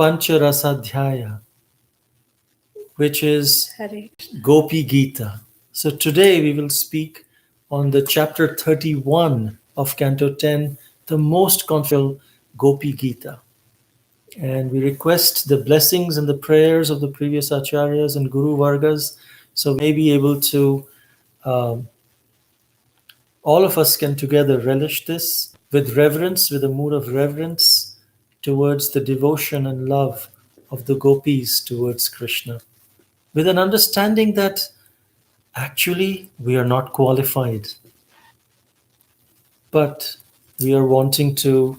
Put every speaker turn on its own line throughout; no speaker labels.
Pancharasadhyaya, which is Gopi Gita. So today we will speak on the chapter 31 of Canto 10, the most controversial Gopi Gita. And we request the blessings and the prayers of the previous acharyas and guru vargas, so we may be able to, all of us can together relish this with reverence, with a mood of reverence towards the devotion and love of the gopis towards Krishna, with an understanding that actually we are not qualified, but we are wanting to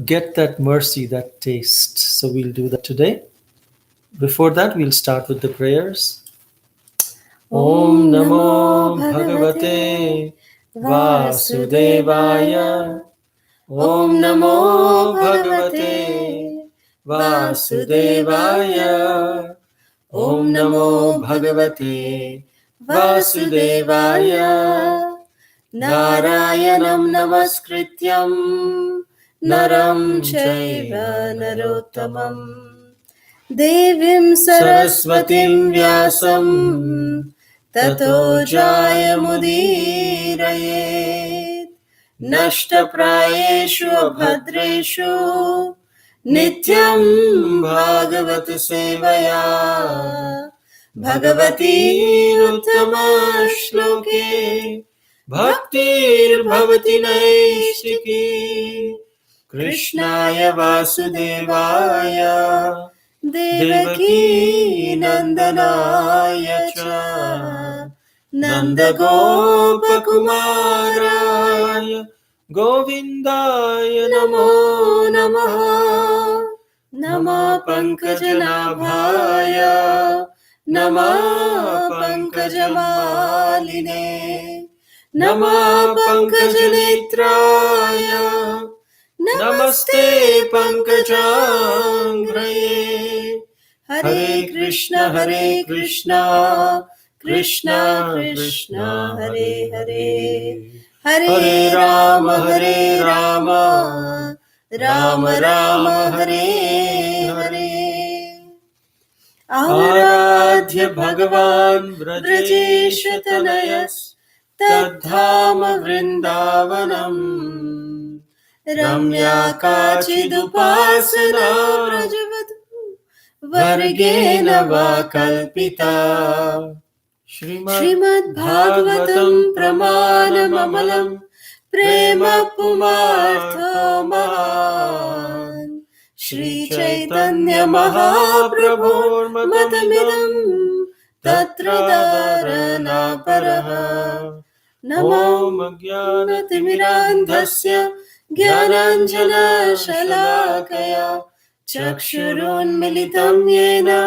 get that mercy, that taste. So we'll do that today. Before that, we'll start with the prayers. Om Namo Bhagavate Vasudevaya. Om Namo Bhagavate Vasudevaya. Om Namo Bhagavate Vasudevaya. Narayanam Namaskrityam Naram Chaiva Narottamam Devim Saraswatim Vyasam Tato Jayamudiraye Nashta Prayeshu Abhadreshu Nityam Bhagavat Sevaya Bhagavati Uttama Shloke Bhaktir Bhavati Naishiki Krishnaya Vasudevaya Devaki Nandanaya Cha Nanda Gopakumaraya Govindaya Namo Namaha Nama Pankajanabhaya Nama Pankajamaline Nama Pankajanetraya Namaste Pankajangraye Hare Krishna Krishna Krishna Hare Hare Hare Rama Rama Rama Hare Hare Aradhya Bhagavan Vrajeshatanayas Tadhama Vrindavanam Ramya Kachidupasana Rajavadu Vargena Vakalpita Srimad Bhagavatam Pramanamamalam Prema Pumarthaman Shri Chaitanya Mahaprabhur Matamidam Tatra Dharana Paraha Namam Jnanatimirandhasya Jnananjana Shalakaya Chakshurunmilitam Yena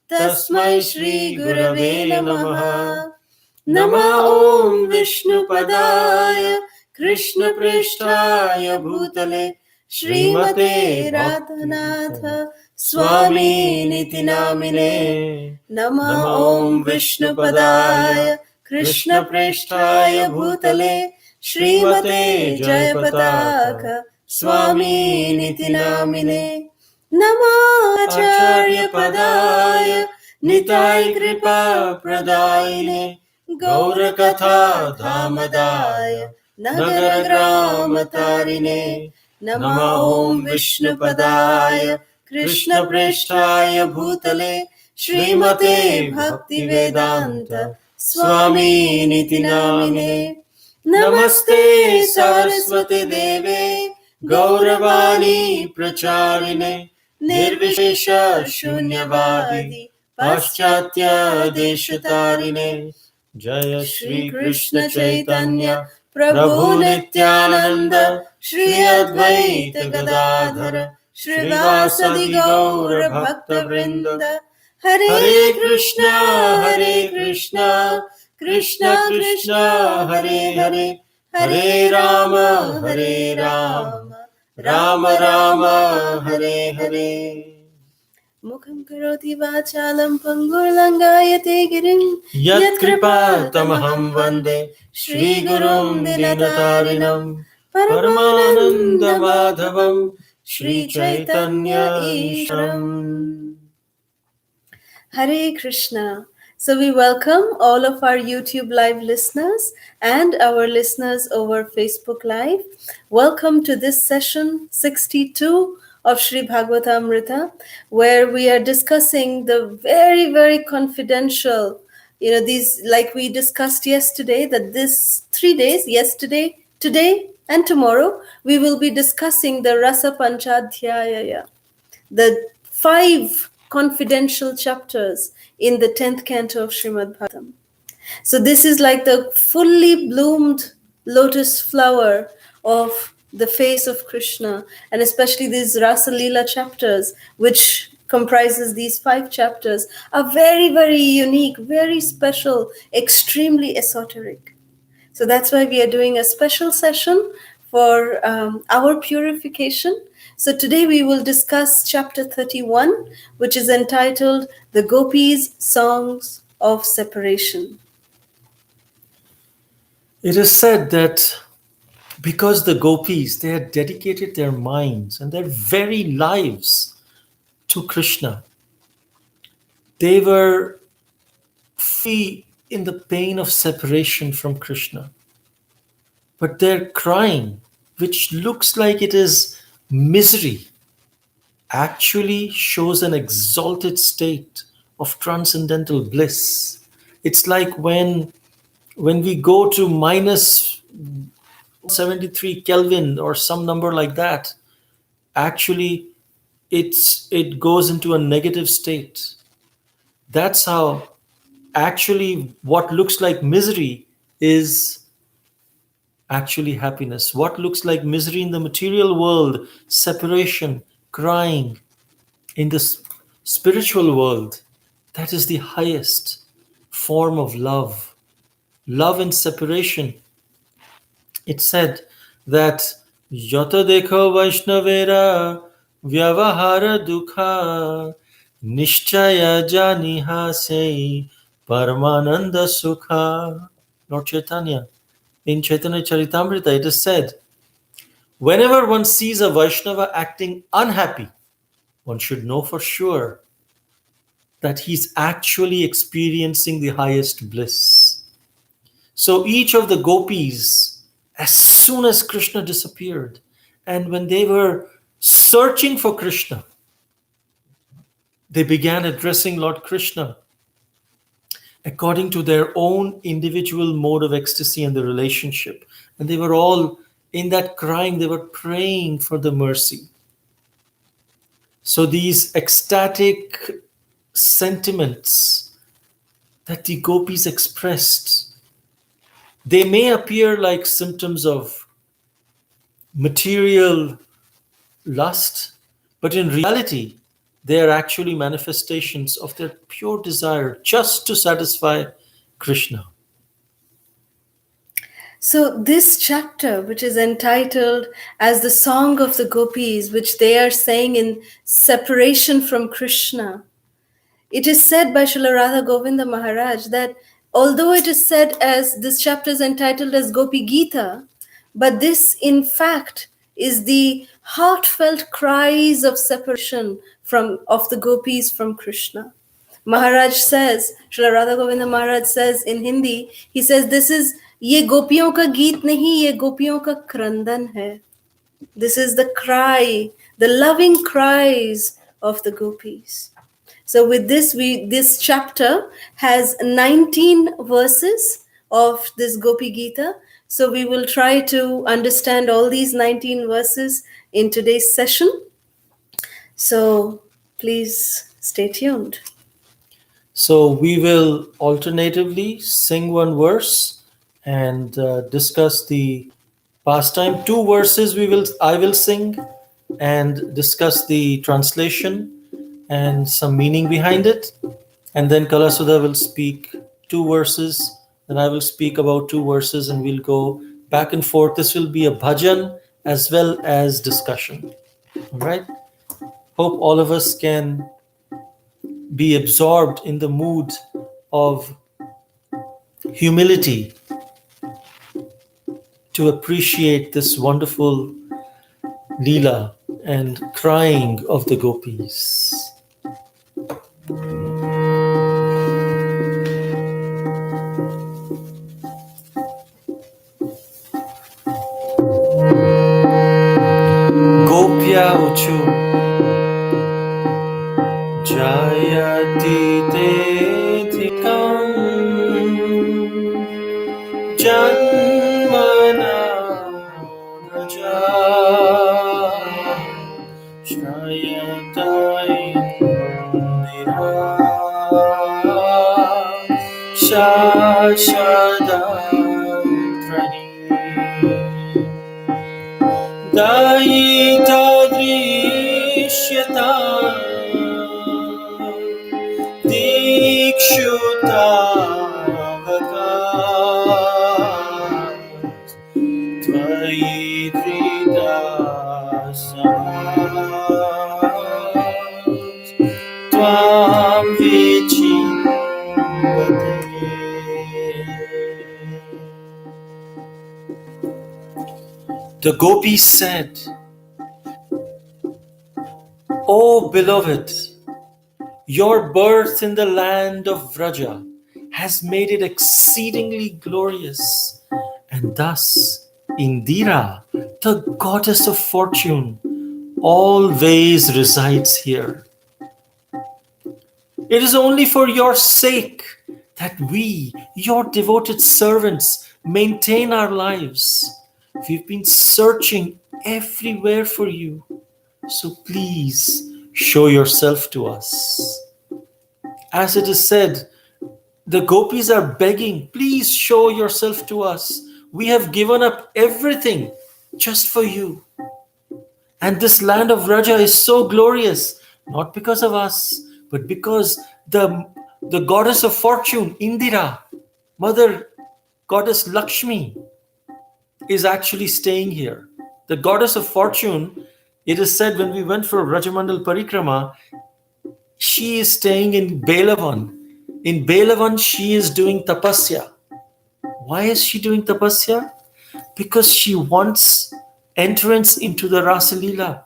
Tasmai Shri Gurave Namaha Nama Om Vishnu Padaya Krishna Prishtaya Bhutale Srimate Radhanatha Swami Niti Namine Nama Om Vishnu Padaya Krishna Prishtaya Bhutale Srimate Jayapataka Swami Niti Namine Nama Acharya Padaya Nitai Kripa Pradayine Gaura Katha Dhamadaya Nagara Grama Tarine Nama Om Vishnu Padaya Krishna Prishtaya Bhutale Srimate Bhakti Vedanta Swami Niti Namine Namaste Saraswati Deve Gauravani Pracharine Nirvishesha Shunyavadi Paschatya Deshatarine Jaya Shri Krishna Chaitanya Prabhu Nityananda Shri Advaita Gadadhara Shri Vasadi Gaura Bhakta Vrinda Hare Krishna Krishna Krishna Hare Hare Hare Rama Rama Rama Hare Hare Mukham karoti vachalam pangurlangayate girim Yat kripa tamaham vande Shri Gurum Dinatarinam Paramananda Madhavam Shri Chaitanya Ishram.
Hare Krishna. So we welcome all of our YouTube Live listeners and our listeners over Facebook Live. Welcome to this session 62 of Sri Bhagavatamrita, where we are discussing the very, very confidential, these, like we discussed yesterday, that this 3 days, yesterday, today, and tomorrow, we will be discussing the Rasa Panchadhyaya, the 5 confidential chapters in the 10th canto of Srimad Bhagavatam. So this is like the fully bloomed lotus flower of the face of Krishna, and especially these Rasa Leela chapters, which comprises these 5 chapters, are very, very unique, very special, extremely esoteric. So that's why we are doing a special session for our purification. So today we will discuss chapter 31, which is entitled The Gopis' Songs of Separation.
It is said that because the gopis, they had dedicated their minds and their very lives to Krishna, they were free in the pain of separation from Krishna. But their crying, which looks like it is misery, actually shows an exalted state of transcendental bliss. It's like when we go to minus 73 Kelvin or some number like that, actually it goes into a negative state. That's how actually what looks like misery is actually happiness. What looks like misery in the material world, separation, crying, in the spiritual world, that is the highest form of love. Love and separation. It said that Yata dekho Vaishnavera Vyavahara Dukha Nishchaya Janiha Sei Paramananda Sukha. Lord Chaitanya, in Chaitanya Charitamrita, it is said, whenever one sees a Vaishnava acting unhappy, one should know for sure that he's actually experiencing the highest bliss. So each of the gopis, as soon as Krishna disappeared, and when they were searching for Krishna, they began addressing Lord Krishna according to their own individual mode of ecstasy and the relationship. And they were all in that crying, they were praying for the mercy. So these ecstatic sentiments that the gopis expressed, they may appear like symptoms of material lust, but in reality, they are actually manifestations of their pure desire just to satisfy Krishna.
So this chapter, which is entitled as the Song of the Gopis, which they are saying in separation from Krishna, it is said by Srila Radha Govinda Maharaj that although it is said as this chapter is entitled as Gopi Gita, but this in fact is the heartfelt cries of separation of the gopis from Krishna. Maharaj says, Srila Radha Govinda Maharaj says in Hindi, he says, this is ye gopiyon ka geet nahi, ye gopiyon ka krandan hai. This is the cry, the loving cries of the gopis. So with this chapter has 19 verses of this Gopi Gita. So we will try to understand all these 19 verses in today's session. So please stay tuned.
So we will alternatively sing one verse and discuss the pastime. 2 verses I will sing and discuss the translation and some meaning behind it. And then Kalasudha will speak 2 verses, then I will speak about 2 verses, and we'll go back and forth. This will be a bhajan as well as discussion. All right? Hope all of us can be absorbed in the mood of humility to appreciate this wonderful Leela and crying of the gopis. Gopya uchu jayati te dhikam janmana raja shrayata indira shashadatrani Daita drishyata dikshuta vakat tvayi tridasamat tvam vichimbate. The gopis said, "O beloved, your birth in the land of Vraja has made it exceedingly glorious, and thus Indira, the goddess of fortune, always resides here. It is only for your sake that we, your devoted servants, maintain our lives. We've been searching everywhere for you, so please show yourself to us." As it is said, the gopis are begging, "Please show yourself to us. We have given up everything just for you. And this land of Vraja is so glorious, not because of us, but because the goddess of fortune, Indira, Mother Goddess Lakshmi, is actually staying here. The goddess of fortune, it is said when we went for Rajamandal Parikrama, she is staying in Belavan. In Belavan, she is doing tapasya. Why is she doing tapasya? Because she wants entrance into the Rasalila.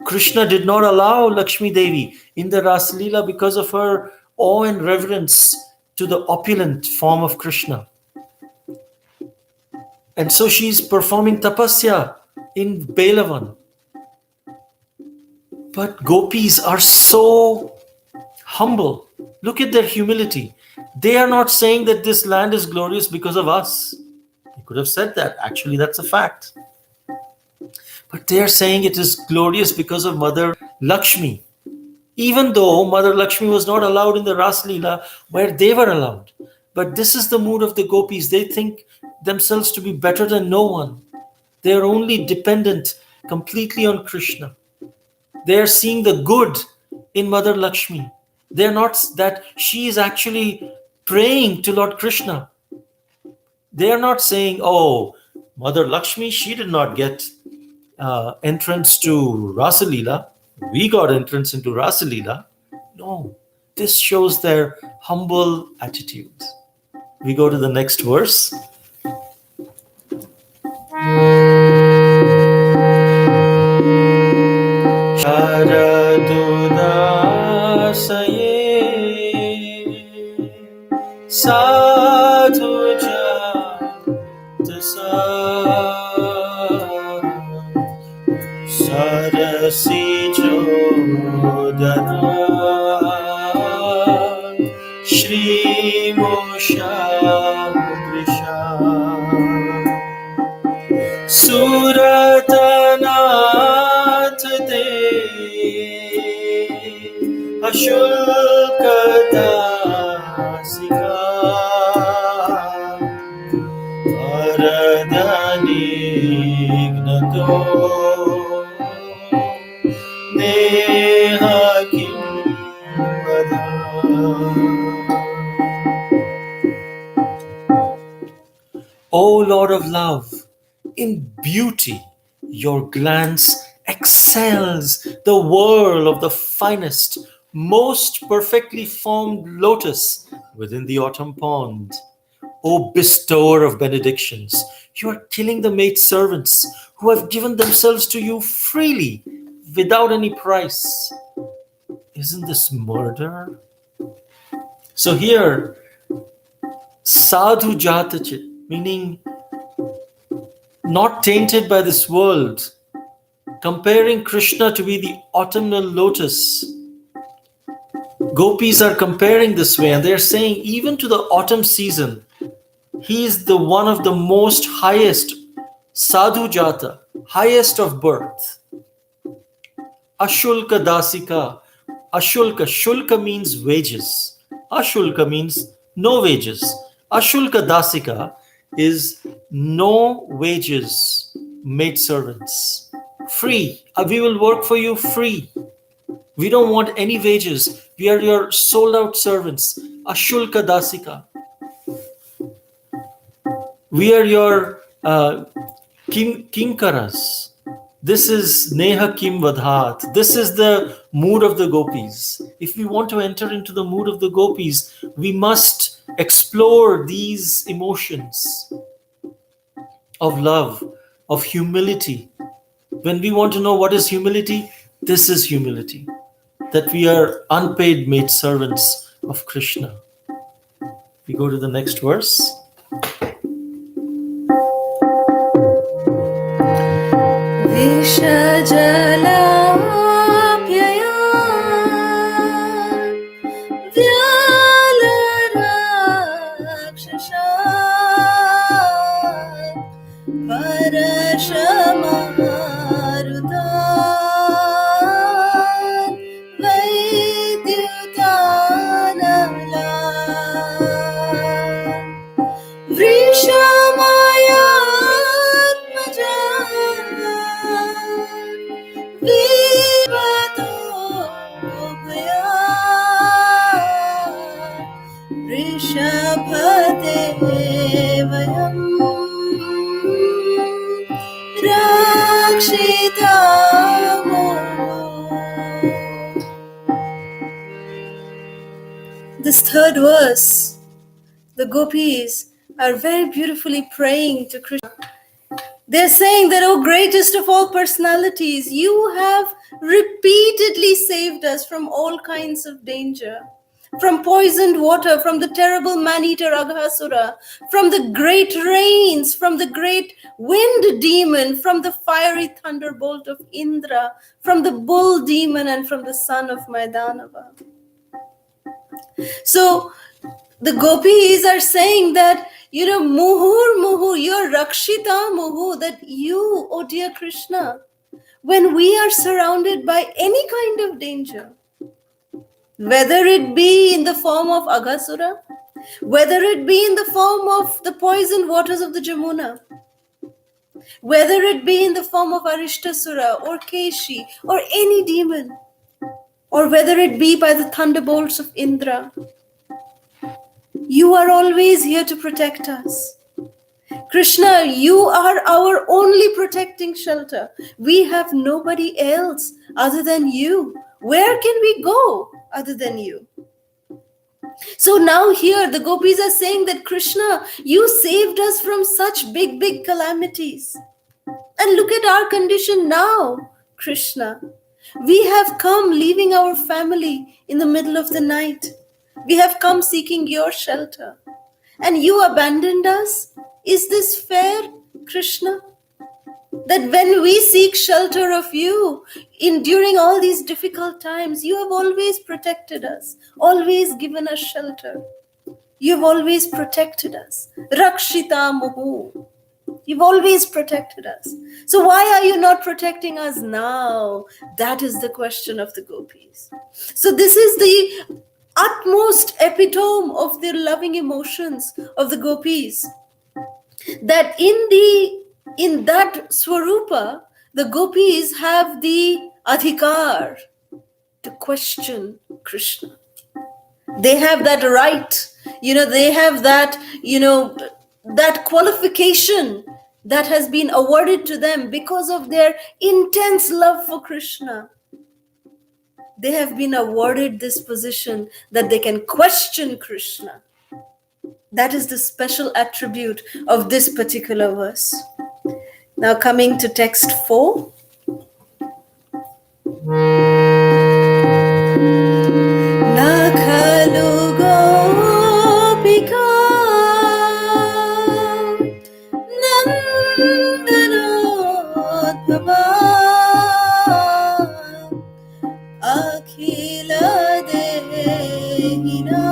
Krishna did not allow Lakshmi Devi in the Rasalila because of her awe and reverence to the opulent form of Krishna. And so she is performing tapasya in Belavan. But gopis are so humble. Look at their humility. They are not saying that this land is glorious because of us. They could have said that. Actually, that's a fact. But they are saying it is glorious because of Mother Lakshmi. Even though Mother Lakshmi was not allowed in the Ras Leela where they were allowed. But this is the mood of the gopis. They think themselves to be better than no one. They are only dependent completely on Krishna. They are seeing the good in Mother Lakshmi. They are not that she is actually praying to Lord Krishna. They are not saying, "Oh, Mother Lakshmi, she did not get entrance to Rasalila. We got entrance into Rasalila." No, this shows their humble attitude. We go to the next verse. Sharadudasaye sadhu jatasa sarasi jodana Shri Mosha Drisha Suratanath De Ashulka Dasika Varadanignato Neha Kimbada. O Lord of love, in beauty, your glance excels the whirl of the finest, most perfectly formed lotus within the autumn pond. O bestower of benedictions, you are killing the maidservants who have given themselves to you freely without any price. Isn't this murder? So here, sadhu jatachit, meaning not tainted by this world, comparing Krishna to be the autumnal lotus. Gopis are comparing this way, and they're saying even to the autumn season, he is the one of the most highest, sadhu jata, highest of birth. Ashulka dasika. Ashulka, shulka means wages. Ashulka means no wages. Ashulka dasika is no wages maid servants. Free. We will work for you free. We don't want any wages. We are your sold out servants. Ashulka dasika. We are your kinkaras. This is Neha Kim Vadhat. This is the mood of the gopis. If we want to enter into the mood of the gopis, we must explore these emotions of love, of humility. When we want to know what is humility, this is humility. That we are unpaid maid servants of Krishna. We go to the next verse.
Vishajalaapyaya Vyalarакshasa Parashamaruta Vaidyutanala Vrishamaya This third verse, the gopis are very beautifully praying to Krishna. They're saying that, O greatest of all personalities, you have repeatedly saved us from all kinds of danger. From poisoned water, from the terrible man-eater Aghasura, from the great rains, from the great wind demon, from the fiery thunderbolt of Indra, from the bull demon, and from the son of Maidanava. So the gopis are saying that, Muhur Muhu, you're Rakshita Muhu, that you, oh dear Krishna, when we are surrounded by any kind of danger, whether it be in the form of Aghasura, whether it be in the form of the poisoned waters of the Jamuna, whether it be in the form of Arishtasura or Keshi or any demon, or whether it be by the thunderbolts of Indra, you are always here to protect us. Krishna, you are our only protecting shelter. We have nobody else other than you. Where can we go other than you? So now here the gopis are saying that, Krishna, you saved us from such big, big calamities. And look at our condition now, Krishna. We have come leaving our family in the middle of the night. We have come seeking your shelter. And you abandoned us? Is this fair, Krishna? That when we seek shelter of you during all these difficult times, you have always protected us, always given us shelter. You have always protected us. Rakshita Muhu. You've always protected us. So why are you not protecting us now? That is the question of the gopis. So this is the utmost epitome of the loving emotions of the gopis. That in that Swarupa, the gopis have the adhikar to question Krishna. They have that right, they have that, that qualification that has been awarded to them because of their intense love for Krishna. They have been awarded this position that they can question Krishna. That is the special attribute of this particular verse. Now coming to text 4. Nakhalu gopika nandanodbhava akhila dehina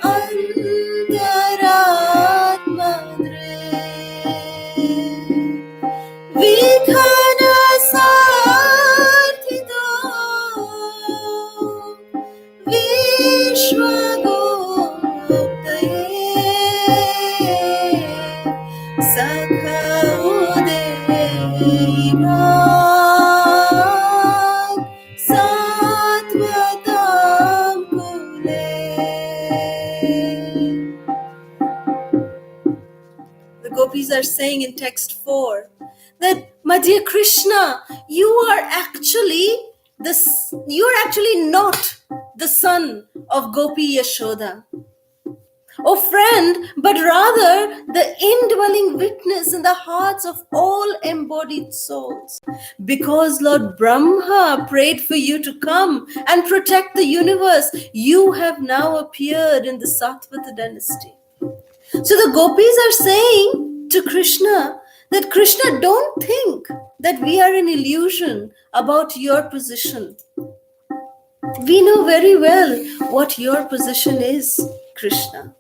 antaratmadre vikhana sarthito vishwagoptaye sakha udeva satvatam kule. The gopis are saying in text 4 that, my dear Krishna, you are actually not the son of Gopi Yashoda, oh friend, but rather the indwelling witness in the hearts of all embodied souls. Because Lord Brahma prayed for you to come and protect the universe, you have now appeared in the Sattva dynasty. So the gopis are saying to Krishna that, Krishna, don't think that we are an illusion about your position. We know very well what your position is, Krishna.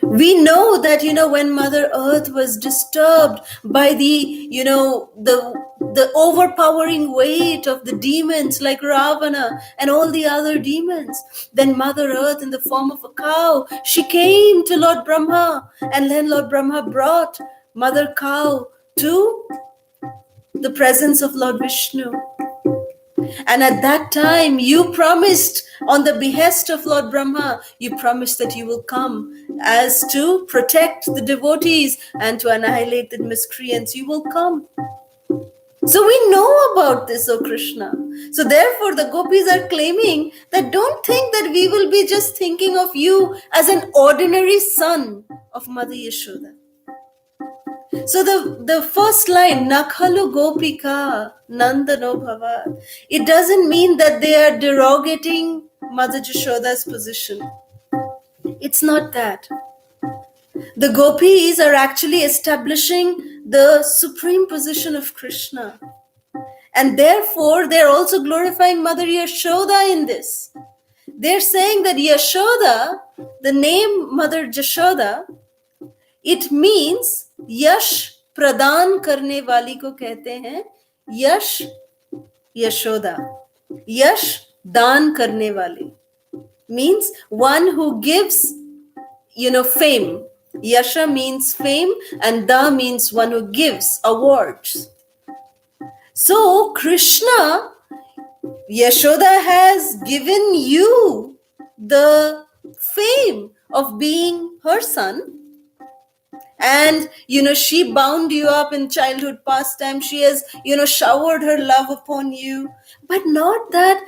We know that, when Mother Earth was disturbed by the overpowering weight of the demons like Ravana and all the other demons, then Mother Earth in the form of a cow, she came to Lord Brahma, and then Lord Brahma brought Mother Cow to the presence of Lord Vishnu. And at that time, you promised, on the behest of Lord Brahma, you promised that you will come as to protect the devotees and to annihilate the miscreants. You will come. So we know about this, O Krishna. So therefore, the gopis are claiming that don't think that we will be just thinking of you as an ordinary son of Mother Yashoda. So the first line, Nakhalu gopika nandano bhava, it doesn't mean that they are derogating Mother Yashoda's position. It's not that. The gopis are actually establishing the supreme position of Krishna. And therefore, they're also glorifying Mother Yashoda in this. They're saying that Yashoda, the name Mother Yashoda, it means yash pradan karne wali ko kehte hain, yash Yashoda. Yash dan karne wali means one who gives, fame. Yasha means fame and da means one who gives awards. So Krishna, Yashoda has given you the fame of being her son. And, she bound you up in childhood pastime. She has, showered her love upon you. But not that,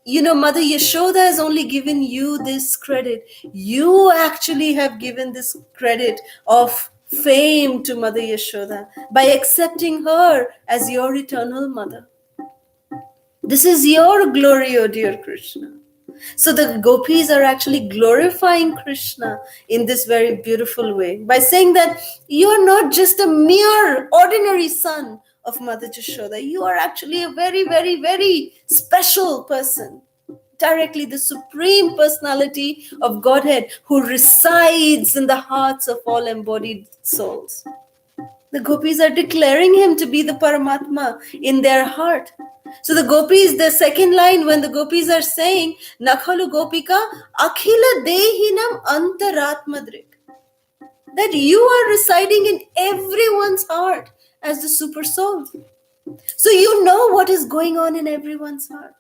Mother Yashoda has only given you this credit. You actually have given this credit of fame to Mother Yashoda by accepting her as your eternal mother. This is your glory, O dear Krishna. So the gopis are actually glorifying Krishna in this very beautiful way by saying that you are not just a mere ordinary son of Mother Yashoda. You are actually a very, very, very special person. Directly the supreme personality of Godhead who resides in the hearts of all embodied souls. The gopis are declaring him to be the Paramatma in their heart. So the gopis, the second line, when the gopis are saying, Nakhalu gopika akhila dehinam antaratmadrik, that you are residing in everyone's heart as the super soul. So you know what is going on in everyone's heart.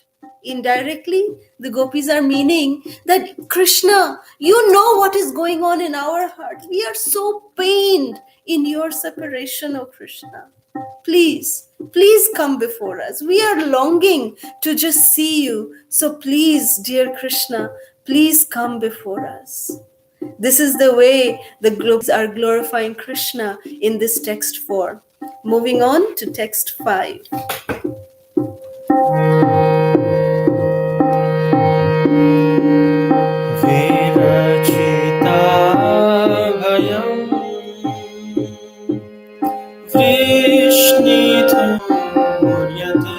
Indirectly, the gopis are meaning that Krishna, you know what is going on in our heart. We are so pained in your separation, O Krishna. Please come before us. We are longing to just see you. So please, dear Krishna, please come before us. This is the way the gopis are glorifying Krishna in this text 4. Moving on to text 5.
Virachita bhayam Vishnito Muryate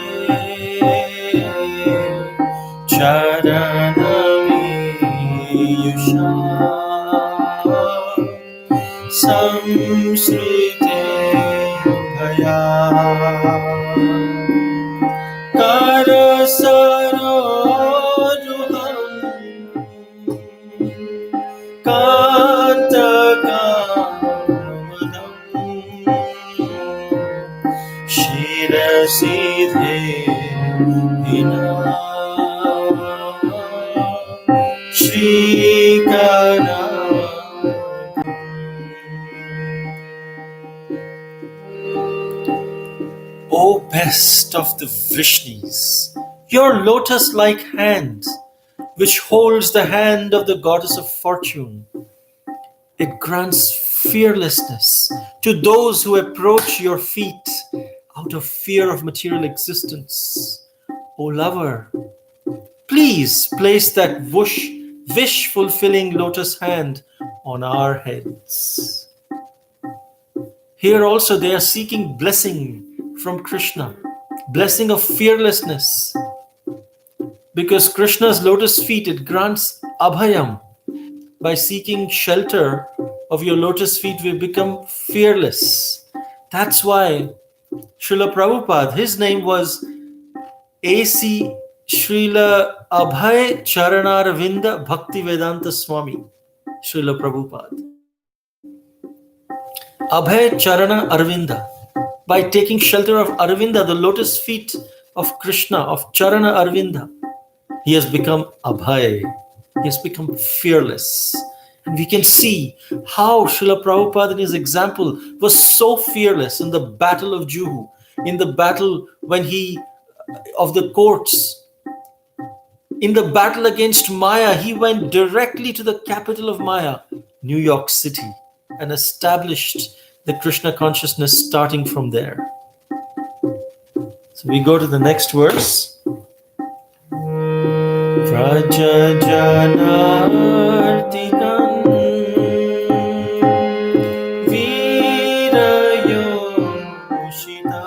Charanamiyusha Samsrite Bhaya Karasarojuham Kantakamadam Shirasidhe Hina Shrikara. O best of the Vrishnis, your lotus-like hand, which holds the hand of the goddess of fortune, it grants fearlessness to those who approach your feet out of fear of material existence. O lover, please place that wish-fulfilling lotus hand on our heads. Here also they are seeking blessing from Krishna, blessing of fearlessness. Because Krishna's lotus feet, it grants abhayam. By seeking shelter of your lotus feet, we become fearless. That's why Srila Prabhupada, his name was A.C. Srila Abhay Charanaravinda Bhakti Vedanta Swami, Srila Prabhupada. Abhay Charana Arvinda. By taking shelter of Arvinda, the lotus feet of Krishna, of Charana Arvinda, he has become Abhay. He has become fearless. And we can see how Srila Prabhupada in his example was so fearless in the battle of Juhu, in the battle of the courts, in the battle against Maya. He went directly to the capital of Maya, New York City, and established the Krishna consciousness starting from there. So we go to the next verse. Raja Janardinam Virayoshita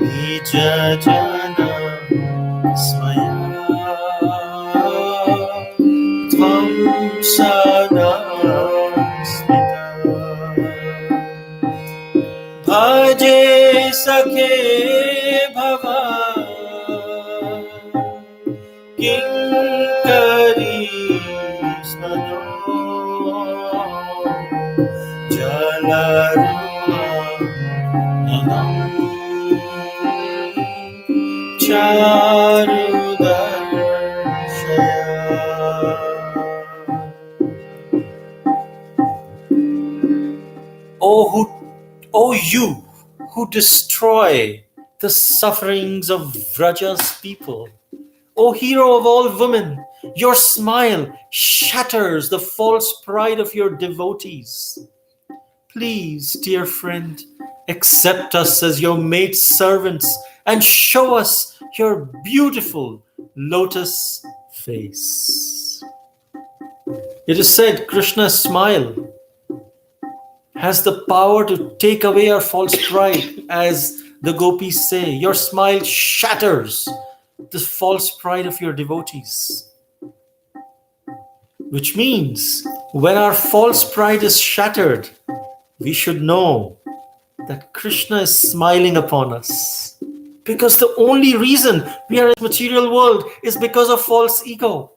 Nija Jana Smaya Tvam Sada Smita Bhaje Sakhe Bhava Kinkari Snano Jalaruma Ninam Charudarshaya. O you who destroy the sufferings of Vraja's people, O hero of all women, your smile shatters the false pride of your devotees. Please, dear friend, accept us as your maid servants and show us your beautiful lotus face. It is said Krishna's smile has the power to take away our false pride. As the Gopis say, your smile shatters the false pride of your devotees. Which means when our false pride is shattered, we should know that Krishna is smiling upon us. Because the only reason we are in the material world is because of false ego.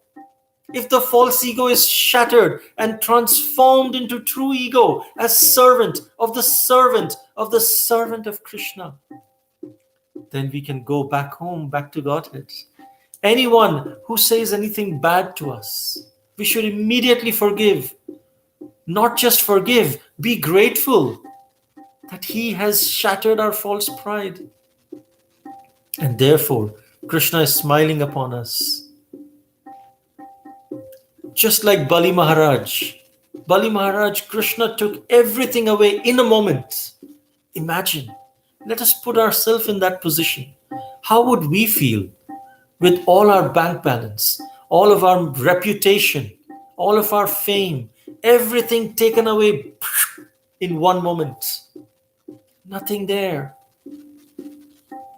If the false ego is shattered and transformed into true ego as servant of the servant of the servant of Krishna, then we can go back home, back to Godhead. Anyone who says anything bad to us, we should immediately forgive. Not just forgive, be grateful that he has shattered our false pride. And therefore, Krishna is smiling upon us. Just like Bali Maharaj, Bali Maharaj, Krishna took everything away in a moment. Imagine. Let us put ourselves in that position. How would we feel with all our bank balance, all of our reputation, all of our fame, everything taken away in one moment? Nothing there.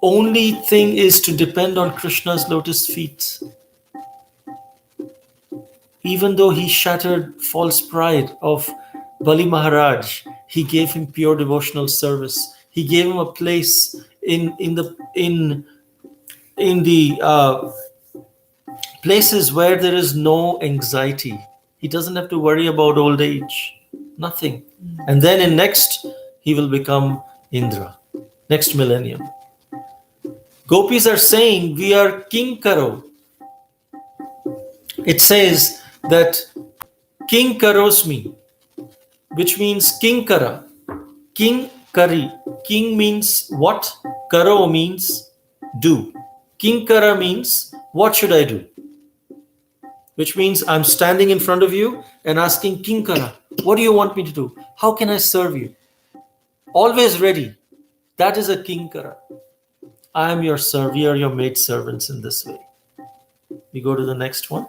Only thing is to depend on Krishna's lotus feet. Even though he shattered false pride of Bali Maharaj, he gave him pure devotional service. He gave him a place in the places where there is no anxiety. He doesn't have to worry about old age. Nothing. And then in next, he will become Indra. Next millennium. Gopis are saying, we are King Karo. It says that King Karosmi, which means King Kara. King Kari. King means what? Karo means do. King Kara means what should I do? Which means I'm standing in front of you and asking King Kara, what do you want me to do? How can I serve you? Always ready. That is a King Kara. I am your servant. We are your maid servants in this way. We go to the next one.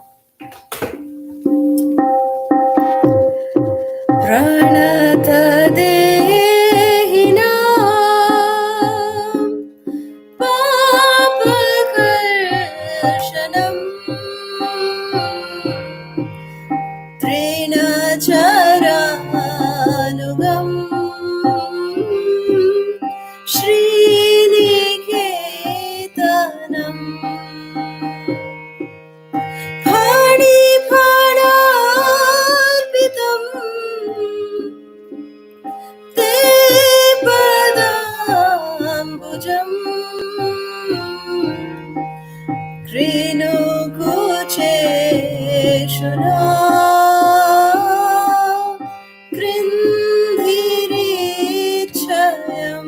Pranata Dehina Papakarsanam Trinacharanugam Sriniketanam Phani Phanarpitam Te Padambujam Krinukucheshana Krindhirichayam.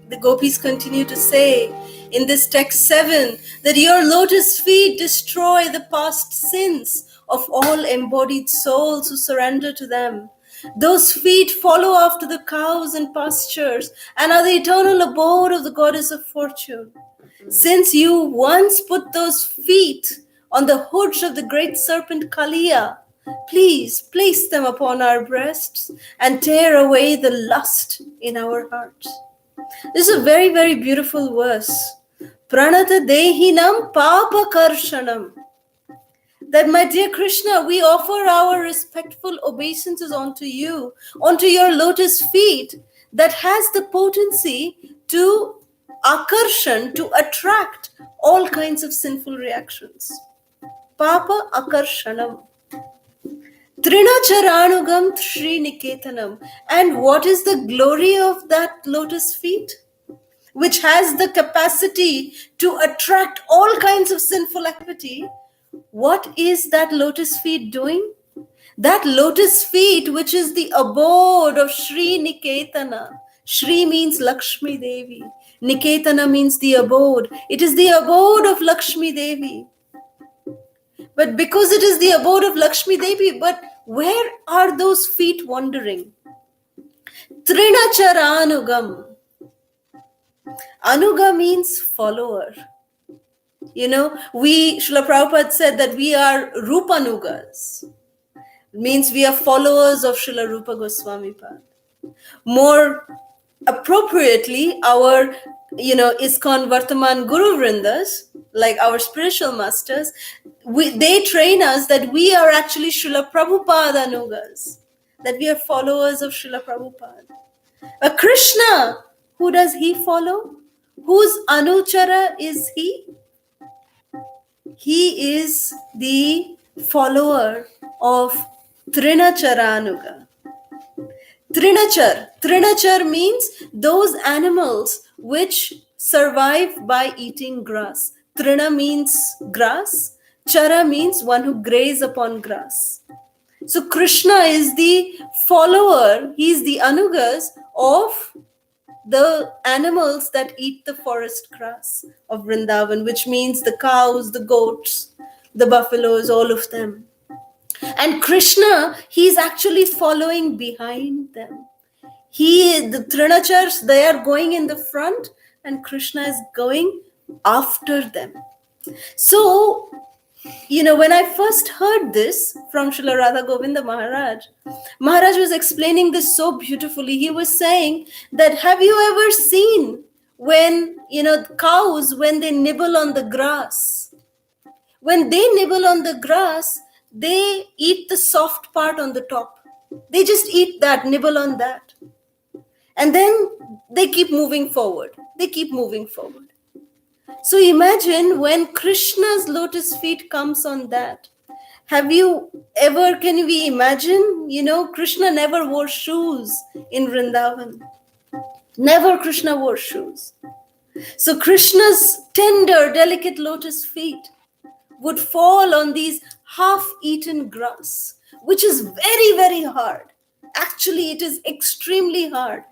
The gopis continue to say in this text 7 that your lotus feet destroy the past sins of all embodied souls who surrender to them. Those feet follow after the cows and pastures and are the eternal abode of the goddess of fortune. Since you once put those feet on the hoods of the great serpent Kaliya, please place them upon our breasts and tear away the lust in our hearts. This is a very, very beautiful verse. Pranata Dehinam Papa Karshanam. That, my dear Krishna, we offer our respectful obeisances onto you, onto your lotus feet, that has the potency to akarshan, to attract all kinds of sinful reactions. Papa Akarshanam. Trinacharanugam Sriniketanam. And what is the glory of that lotus feet? Which has the capacity to attract all kinds of sinful activity. What is that lotus feet doing? That lotus feet, which is the abode of Sri Niketana. Shri means Lakshmi Devi. Niketana means the abode. It is the abode of Lakshmi Devi. But because it is the abode of Lakshmi Devi, but where are those feet wandering? Trinacharanugam. Anuga means follower. Srila Prabhupada said that we are Rupanugas. It means we are followers of Srila Rupa Goswami Pad. More appropriately, our, ISKCON Vartaman Guru Vrindas, like our spiritual masters, they train us that we are actually Srila Prabhupada Anugas, that we are followers of Srila Prabhupada. But Krishna, who does he follow? Whose Anuchara is he? He is the follower of Trinacharanuga. Trinachar means those animals which survive by eating grass. Trina means grass. Chara means one who graze upon grass. So Krishna is the follower, he is the Anugas of the animals that eat the forest grass of Vrindavan, which means the cows, the goats, the buffaloes, all of them. And Krishna, he's actually following behind them. The Trinachars, they are going in the front and Krishna is going after them. So, when I first heard this from Srila Radha Govinda Maharaj was explaining this so beautifully. He was saying that, have you ever seen when, cows, when they nibble on the grass? When they nibble on the grass, they eat the soft part on the top. They just eat that, nibble on that. And then they keep moving forward. So imagine when Krishna's lotus feet comes on that. Can we imagine, Krishna never wore shoes in Vrindavan. Never Krishna wore shoes. So Krishna's tender, delicate lotus feet would fall on these half-eaten grass, which is very, very hard. Actually, it is extremely hard.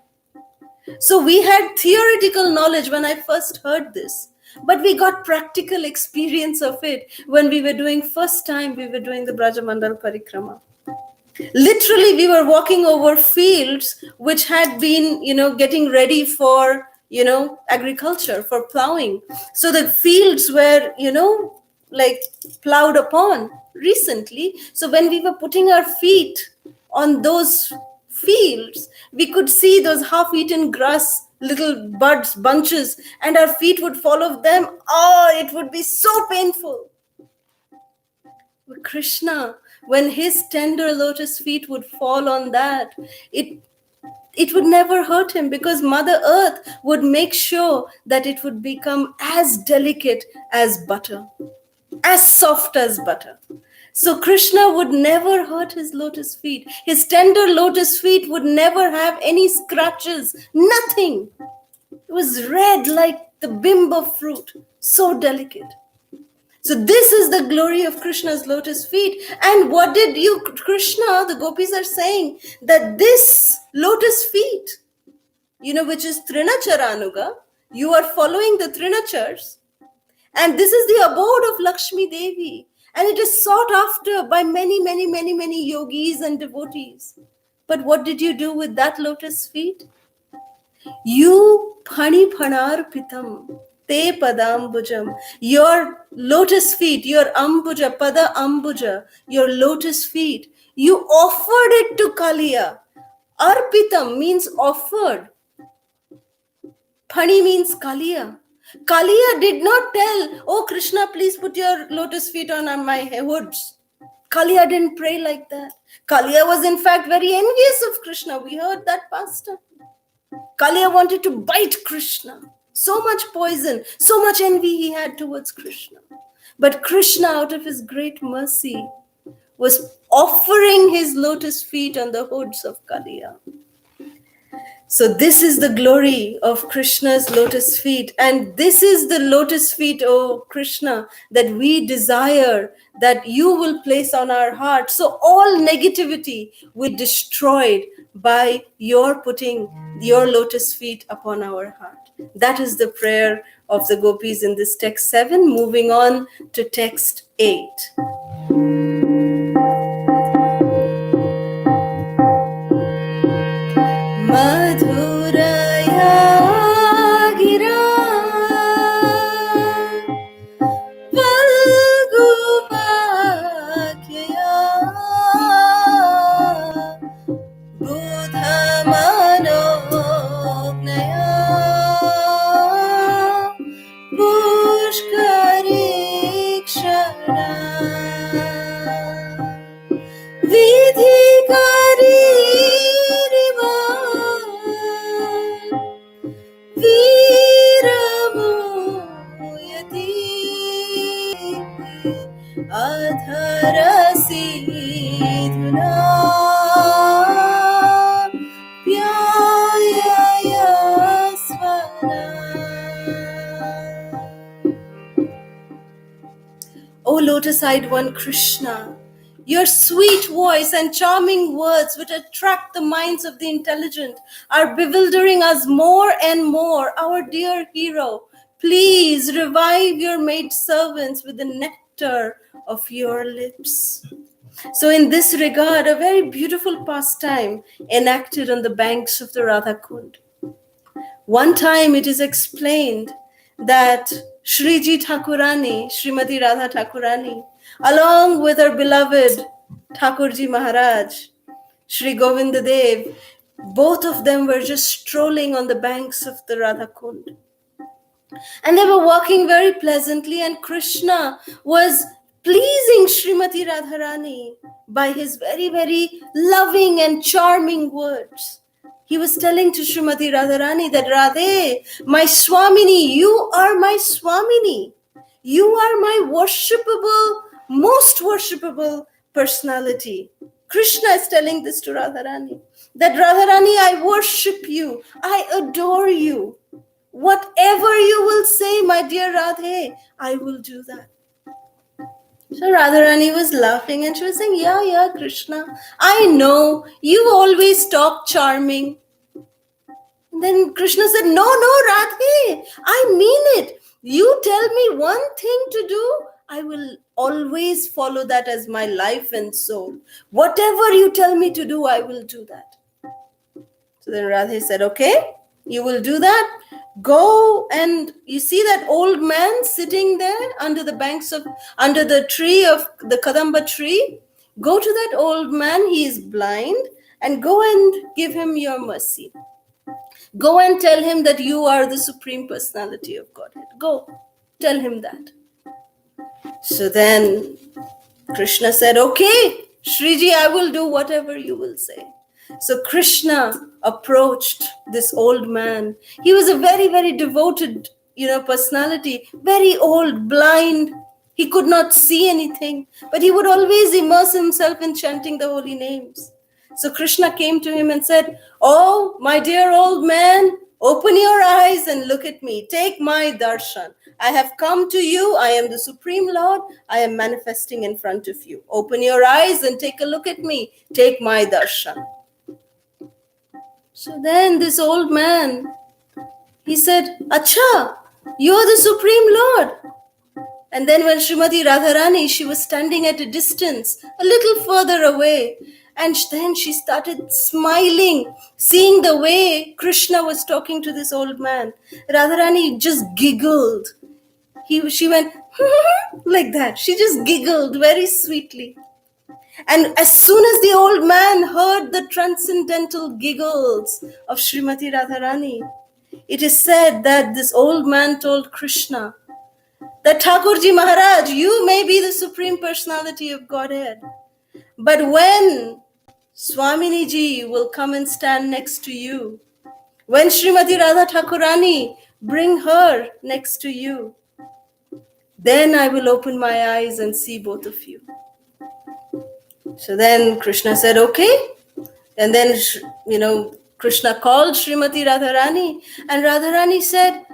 So we had theoretical knowledge when I first heard this, but we got practical experience of it when we were doing the Brajamandal Parikrama. Literally, we were walking over fields which had been, getting ready for, agriculture, for plowing. So the fields were, plowed upon recently. So when we were putting our feet on those fields, we could see those half-eaten grass, little buds, bunches, and our feet would follow them. Oh, it would be so painful. But Krishna, when his tender lotus feet would fall on that, it would never hurt him, because Mother Earth would make sure that it would become as delicate as butter, as soft as butter. So Krishna would never hurt his lotus feet. His tender lotus feet would never have any scratches, nothing. It was red like the bimbo fruit, so delicate. So this is the glory of Krishna's lotus feet. And what did Krishna, the gopis are saying, that this lotus feet, which is Trinacharanuga, you are following the Trinachars. And this is the abode of Lakshmi Devi. And it is sought after by many, many, many, many yogis and devotees. But what did you do with that lotus feet? You phani phanarpitam te padambujam. Your lotus feet, your ambuja, pada ambuja, your lotus feet, you offered it to Kaliya. Arpitam means offered. Phani means Kaliya. Kaliya did not tell, oh Krishna, please put your lotus feet on my hoods. Kaliya didn't pray like that. Kaliya was in fact very envious of Krishna. We heard that pastor. Kaliya wanted to bite Krishna. So much poison, so much envy he had towards Krishna. But Krishna, out of his great mercy, was offering his lotus feet on the hoods of Kaliya. So this is the glory of Krishna's lotus feet. And this is the lotus feet, oh Krishna, that we desire that you will place on our heart. So all negativity will be destroyed by your putting your lotus feet upon our heart. That is the prayer of the gopis in this text 7. Moving on to text 8. Madhuraya gira Valgupakyaya Budhamanognaya Pushkarikshana Vidhikari Adharasidhuna Pyayaya Svana. O lotus-eyed one Krishna, your sweet voice and charming words which attract the minds of the intelligent are bewildering us more and more. Our dear hero, please revive your maid servants with the nectar nectar of your lips. So in this regard, a very beautiful pastime enacted on the banks of the Radha Kund. One time it is explained that Shriji Thakurani, Srimati Radha Thakurani, along with her beloved Thakurji Maharaj, Sri Govinda Dev, both of them were just strolling on the banks of the Radha Kund. And they were walking very pleasantly, and Krishna was pleasing Srimati Radharani by his very, very loving and charming words. He was telling to Srimati Radharani that, Radhe, my Swamini, you are my Swamini. You are my worshipable, most worshipable personality. Krishna is telling this to Radharani, that Radharani, I worship you, I adore you. Whatever you will say, my dear Radhe, I will do that. So Radharani was laughing and she was saying, yeah, Krishna, I know, you always talk charming. And then Krishna said, no, Radhe, I mean it. You tell me one thing to do, I will always follow that as my life and soul. Whatever you tell me to do, I will do that. So then Radhe said, okay, you will do that. Go, and you see that old man sitting there under the tree of the Kadamba tree. Go to that old man, he is blind, and go and give him your mercy. Go and tell him that you are the Supreme Personality of Godhead. Go, tell him that. So then Krishna said, okay, Shriji, I will do whatever you will say. So Krishna approached this old man. He was a very, very devoted, personality, very old, blind. He could not see anything, but he would always immerse himself in chanting the holy names. So Krishna came to him and said, oh, my dear old man, open your eyes and look at me. Take my darshan. I have come to you. I am the Supreme Lord. I am manifesting in front of you. Open your eyes and take a look at me. Take my darshan. So then this old man, he said, Acha, you are the Supreme Lord. And then when Srimati Radharani, she was standing at a distance, a little further away, and then she started smiling, seeing the way Krishna was talking to this old man. Radharani just giggled. She went like that. She just giggled very sweetly. And as soon as the old man heard the transcendental giggles of Srimati Radharani, it is said that this old man told Krishna that Thakurji Maharaj, you may be the Supreme Personality of Godhead, but when Swamini Ji will come and stand next to you, when Srimati Radha Thakurani bring her next to you, then I will open my eyes and see both of you. So then Krishna said, okay. And then, Krishna called Srimati Radharani, and Radharani said,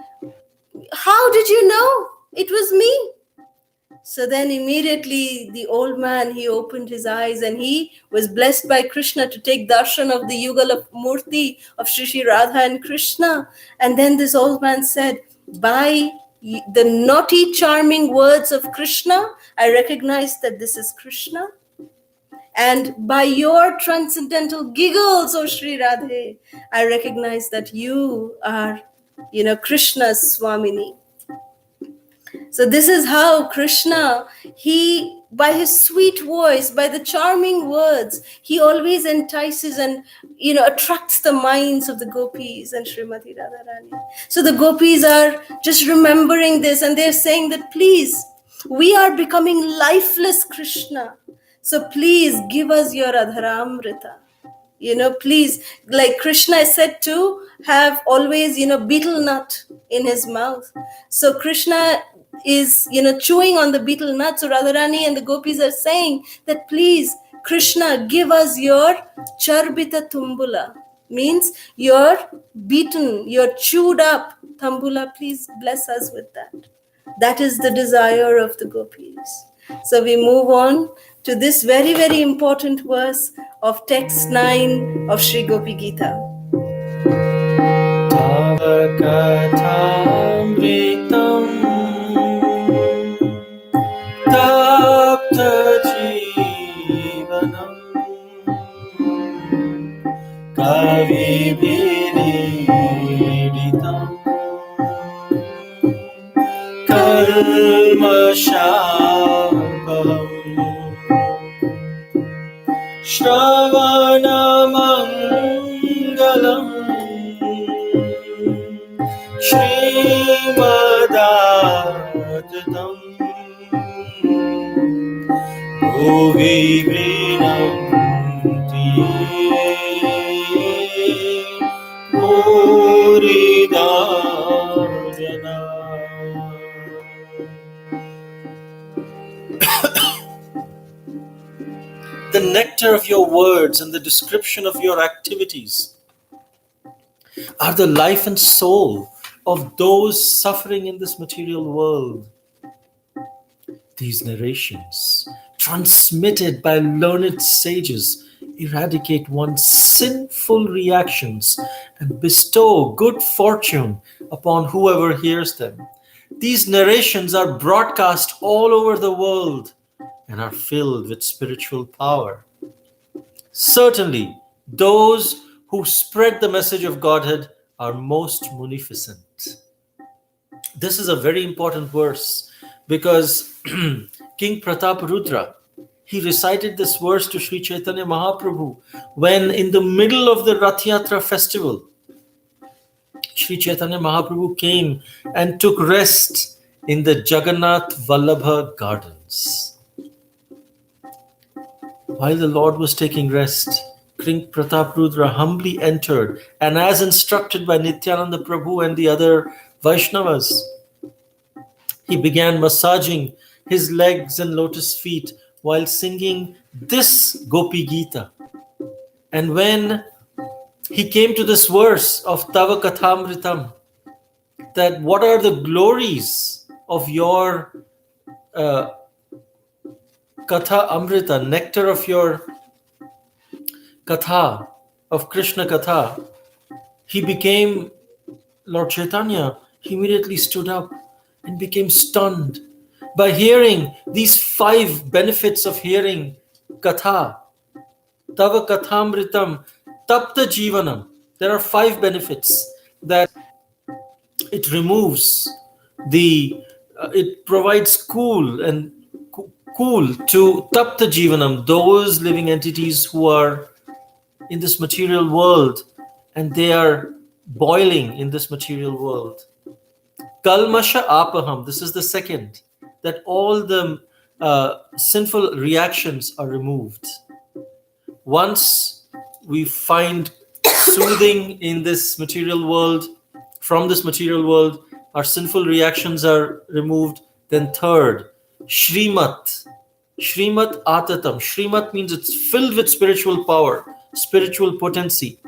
how did you know it was me? So then immediately the old man, he opened his eyes and he was blessed by Krishna to take darshan of the Yugala Murti of Shri Radha and Krishna. And then this old man said, by the naughty, charming words of Krishna, I recognize that this is Krishna. And by your transcendental giggles, O Sri Radhe, I recognize that you are, Krishna's Swamini. So this is how Krishna, he, by his sweet voice, by the charming words, he always entices and, attracts the minds of the Gopis and Srimati Radharani. So the Gopis are just remembering this and they're saying that, please, we are becoming lifeless, Krishna. So please give us your Adharamrita. Please, like Krishna is said to have always, beetle nut in his mouth. So Krishna is, chewing on the beetle nut. So Radharani and the Gopis are saying that, please, Krishna, give us your charbita tumbula. Means your beaten, your chewed up tumbula. Please bless us with that. That is the desire of the Gopis. So we move on to this very, very important verse of text 9 of Sri Gopi Gita. Bhagavatamrita
kalmashapaham Shravanamangalam Srimadatam Bhuvi Grinamti Purida Jana. The nectar of your words and the description of your activities are the life and soul of those suffering in this material world. These narrations, transmitted by learned sages, eradicate one's sinful reactions and bestow good fortune upon whoever hears them. These narrations are broadcast all over the world and are filled with spiritual power. Certainly, those who spread the message of Godhead are most munificent. This is a very important verse because King Prataparudra, he recited this verse to Sri Chaitanya Mahaprabhu when in the middle of the Rath Yatra festival, Sri Chaitanya Mahaprabhu came and took rest in the Jagannath Vallabha gardens. While the Lord was taking rest, King Prataparudra humbly entered and as instructed by Nityananda Prabhu and the other Vaishnavas, he began massaging his legs and lotus feet while singing this Gopi Gita. And when he came to this verse of Tava Kathamritam, that what are the glories of your Katha Amrita, nectar of your Katha, of Krishna Katha, Lord Chaitanya, he immediately stood up and became stunned by hearing these 5 benefits of hearing Katha. Tava Kathamritam, Tapta Jivanam. There are 5 benefits that it removes it provides cool to Tapta Jivanam, those living entities who are in this material world and they are boiling in this material world. Kalmasha apaham, this is the second, that all the sinful reactions are removed. Once we find soothing in this material world, from this material world, our sinful reactions are removed. Then third, Shrimat. Shrimat Atatam. Shrimat means it's filled with spiritual power, spiritual potency.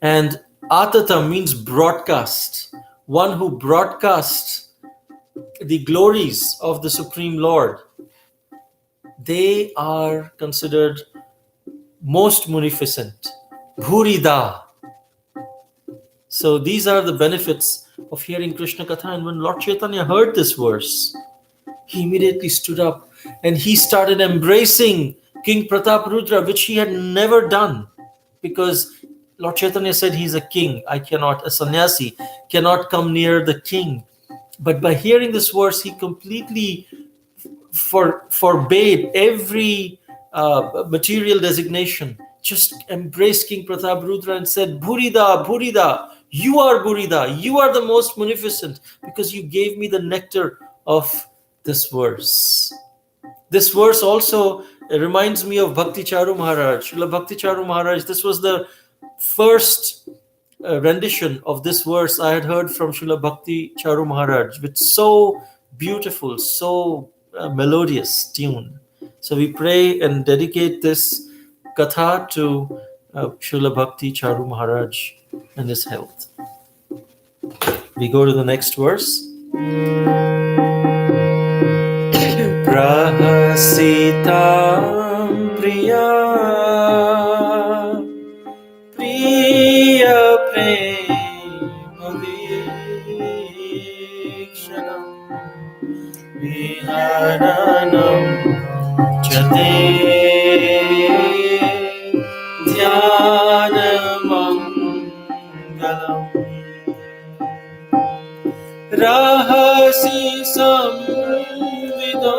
And Atatam means broadcast. One who broadcasts the glories of the Supreme Lord. They are considered most munificent. Bhurida. So these are the benefits of hearing Krishna Katha. And when Lord Chaitanya heard this verse, he immediately stood up and he started embracing King Prataparudra, which he had never done, because Lord Chaitanya said he's a king. A sannyasi cannot come near the king. But by hearing this verse, he completely forbade every material designation. Just embraced King Prataparudra and said, Bhurida, Bhurida, you are Bhurida, you are the most munificent, because you gave me the nectar of this verse. This verse also reminds me of Bhakti Charu Maharaj. Srila Bhakti Charu Maharaj, this was the first rendition of this verse I had heard from Srila Bhakti Charu Maharaj, with so beautiful, so melodious tune. So we pray and dedicate this Katha to Srila Bhakti Charu Maharaj and his health. We go to the next verse. Prahasitam priya priya prema vikshanam viharanam chate dhyanamam galam rahasi samvido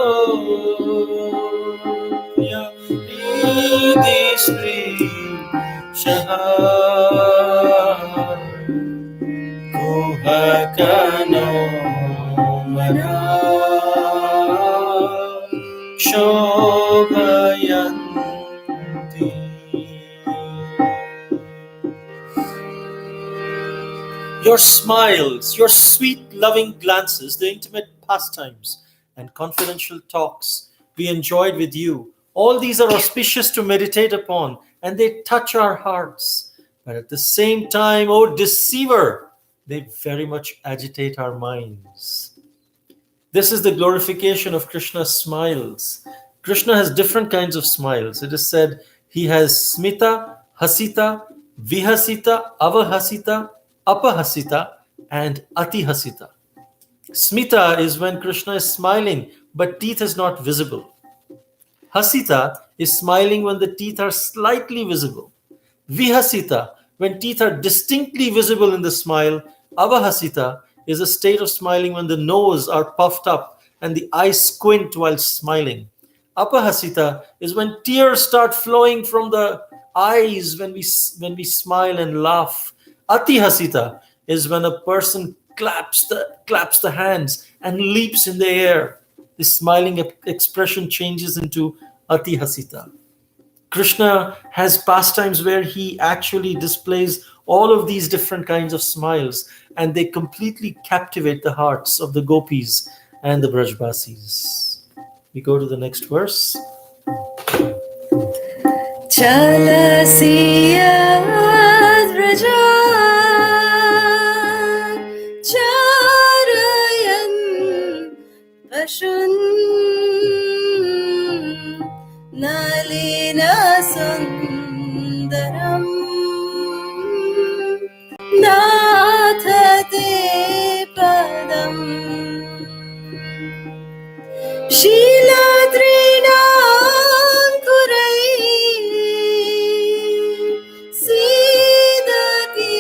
Idishri Shah Kuhakano Mana Shobhayanti. Your smiles, your sweet, loving glances, the intimate pastimes and confidential talks we enjoyed with you, all these are auspicious to meditate upon, and they touch our hearts. But at the same time, O deceiver, they very much agitate our minds. This is the glorification of Krishna's smiles. Krishna has different kinds of smiles. It is said he has smita, hasita, vihasita, avahasita, apahasita, and atihasita. Smita is when Krishna is smiling, but teeth is not visible. Hasita is smiling when the teeth are slightly visible. Vihasita, when teeth are distinctly visible in the smile. Avahasita is a state of smiling when the nose are puffed up and the eyes squint while smiling. Apahasita is when tears start flowing from the eyes when we smile and laugh. Atihasita is when a person claps the hands and leaps in the air. The smiling expression changes into atihasita. Krishna has pastimes where he actually displays all of these different kinds of smiles, and they completely captivate the hearts of the gopis and the Brajbasis. We go to the next verse.
Chalasiya Vraja Charayan Pashun Nalina Sundaram Nathate Padam Shiladrinankurai Sidati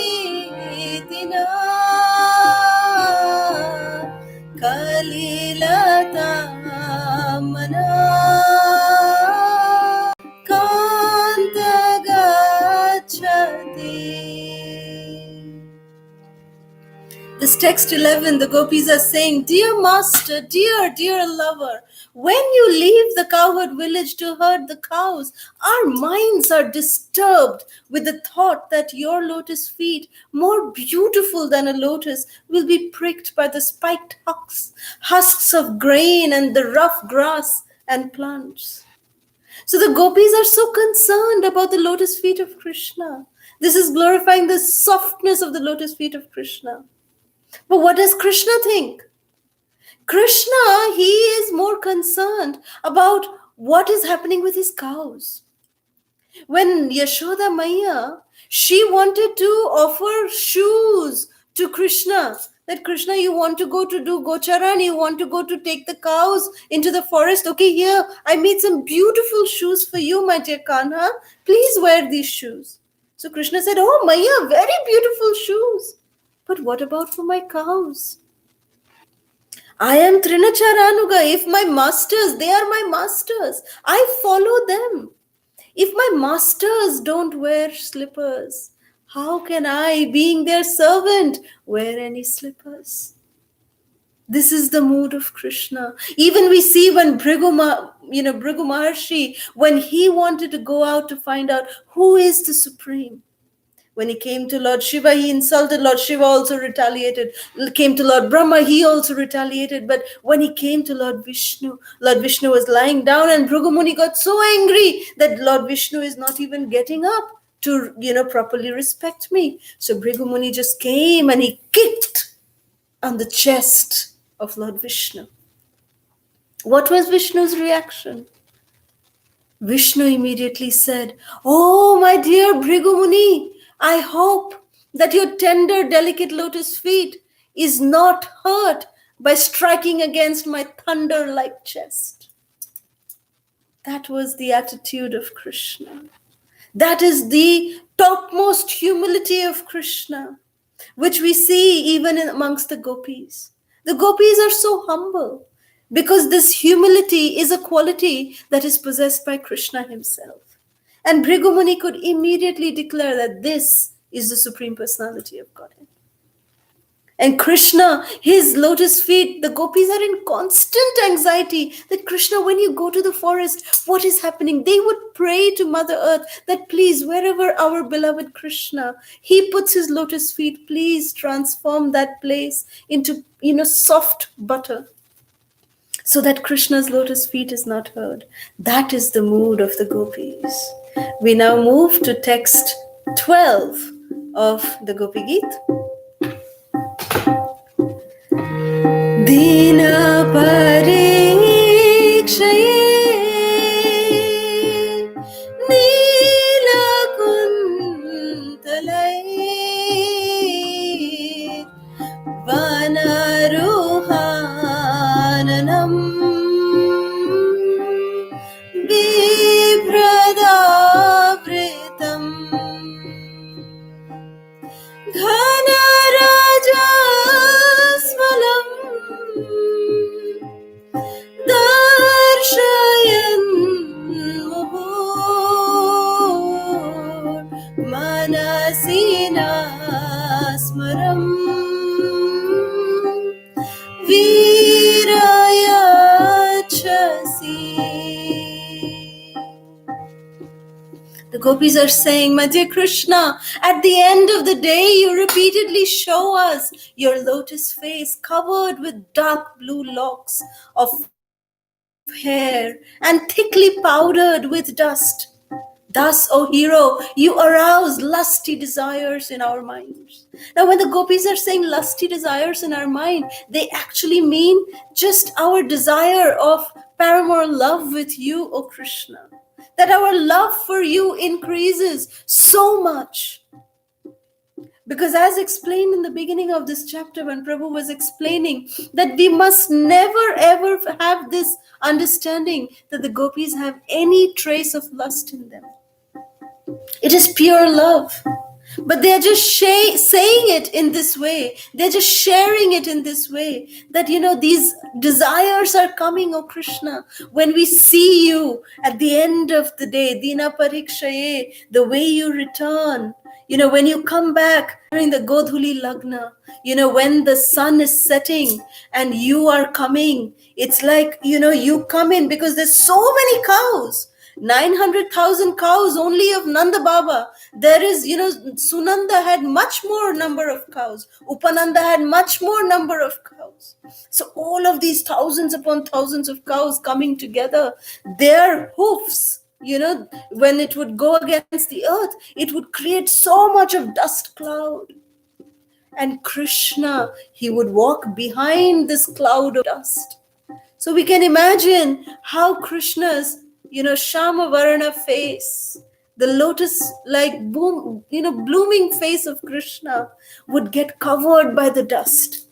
Tina Kalilata Mana This text 11, the gopis are saying, "Dear master, dear lover, when you leave the cowherd village to herd the cows, our minds are disturbed with the thought that your lotus feet, more beautiful than a lotus, will be pricked by the spiked husks of grain and the rough grass and plants." So the gopis are so concerned about the lotus feet of Krishna. This is glorifying the softness of the lotus feet of Krishna. But what does Krishna think? Krishna, he is more concerned about what is happening with his cows. When Yashoda Maya, she wanted to offer shoes to Krishna. That Krishna, you want to go to do Gocharan, you want to go to take the cows into the forest. Okay, here, I made some beautiful shoes for you, my dear Kanha. Please wear these shoes. So Krishna said, "Oh, Maya, very beautiful shoes. But what about for my cows? I am Trinacharanuga. If my masters, they are my masters. I follow them. If my masters don't wear slippers, how can I, being their servant, wear any slippers?" This is the mood of Krishna. Even we see when Bhrigu Maharshi, when he wanted to go out to find out who is the Supreme. When he came to Lord Shiva, he insulted. Lord Shiva also retaliated. Came to Lord Brahma, he also retaliated. But when he came to Lord Vishnu was lying down, and Bhrigu Muni got so angry that Lord Vishnu is not even getting up to, properly respect me. So Bhrigu Muni just came and he kicked on the chest of Lord Vishnu. What was Vishnu's reaction? Vishnu immediately said, "Oh, my dear Bhrigu Muni, I hope that your tender, delicate lotus feet is not hurt by striking against my thunder-like chest." That was the attitude of Krishna. That is the topmost humility of Krishna, which we see even amongst the gopis. The gopis are so humble because this humility is a quality that is possessed by Krishna himself. And Bhrigu Muni could immediately declare that this is the Supreme Personality of Godhead. And Krishna, his lotus feet, the gopis are in constant anxiety that Krishna, when you go to the forest, what is happening? They would pray to Mother Earth that please, wherever our beloved Krishna, he puts his lotus feet, please transform that place into, soft butter, so that Krishna's lotus feet is not heard. That is the mood of the gopis. We now move to text 12 of the Gopi Gita. दीन परीक्षये नीलकुन्तलये वनरोहाननं बिभ्रदावृतम् घनराजस्वलम् दर्शयन् मनसि स्मरम् वीरयच्छसि. The gopis are saying, my dear Krishna, at the end of the day, you repeatedly show us your lotus face covered with dark blue locks of hair and thickly powdered with dust. Thus, O hero, you arouse lusty desires in our minds. Now, when the gopis are saying lusty desires in our mind, they actually mean just our desire of paramour love with you, O Krishna. That our love for you increases so much. Because as explained in the beginning of this chapter, when Prabhu was explaining that we must never ever have this understanding that the gopis have any trace of lust in them. It is pure love. But they are just saying it in this way. They're just sharing it in this way. That, these desires are coming, O Krishna. When we see you at the end of the day, Dina Parikshaye, the way you return, when you come back during the Godhuli Lagna, when the sun is setting and you are coming, it's like, you come in because there's so many cows. 900,000 cows only of Nanda Baba. There is, Sunanda had much more number of cows. Upananda had much more number of cows. So all of these thousands upon thousands of cows coming together, their hoofs, when it would go against the earth, it would create so much of dust cloud. And Krishna, he would walk behind this cloud of dust. So we can imagine how Krishna's Shama Varana face, the lotus-like blooming face of Krishna would get covered by the dust.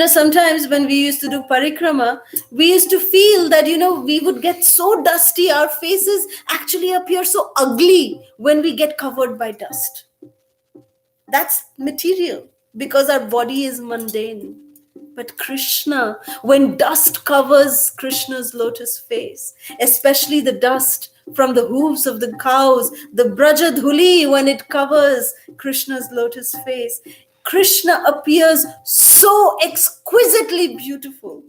Sometimes when we used to do parikrama, we used to feel that, we would get so dusty, our faces actually appear so ugly when we get covered by dust. That's material because our body is mundane. But Krishna, when dust covers Krishna's lotus face, especially the dust from the hooves of the cows, the Brajadhuli, when it covers Krishna's lotus face, Krishna appears so exquisitely beautiful.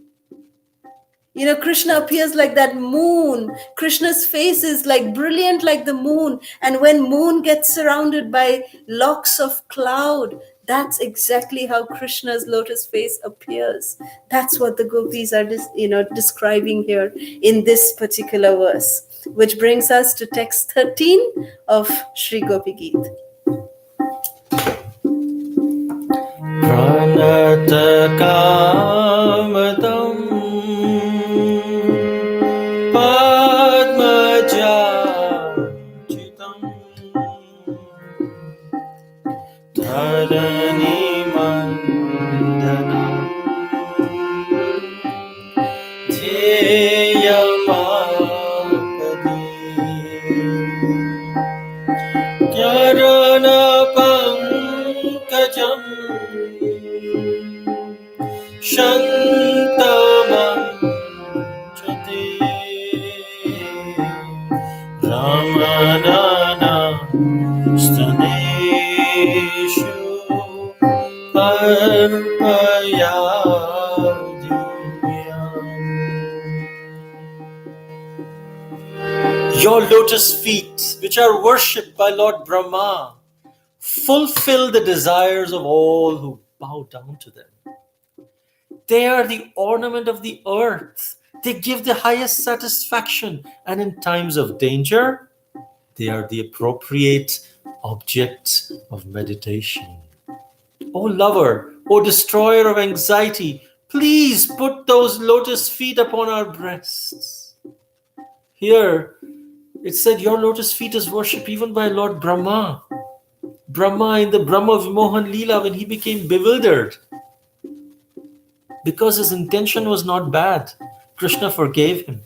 Krishna appears like that moon. Krishna's face is like brilliant like the moon. And when moon gets surrounded by locks of cloud, that's exactly how Krishna's lotus face appears. That's what the gopis are describing here in this particular verse, which brings us to text 13 of Sri Gopi Gita.
Pranatakamadam Padmajachitam Dharani Mandanam Dheyamapadi Karana Pankajam Shantamam Ramanana Staneshu Arpayadhyam. Your lotus feet, which are worshipped by Lord Brahma, fulfill the desires of all who bow down to them. They are the ornament of the earth. They give the highest satisfaction, and in times of danger, they are the appropriate object of meditation. O lover, O destroyer of anxiety, please put those lotus feet upon our breasts. Here, it said your lotus feet is worshipped even by Lord Brahma. Brahma in the Brahma Vimohan Leela, when he became bewildered, because his intention was not bad, Krishna forgave him.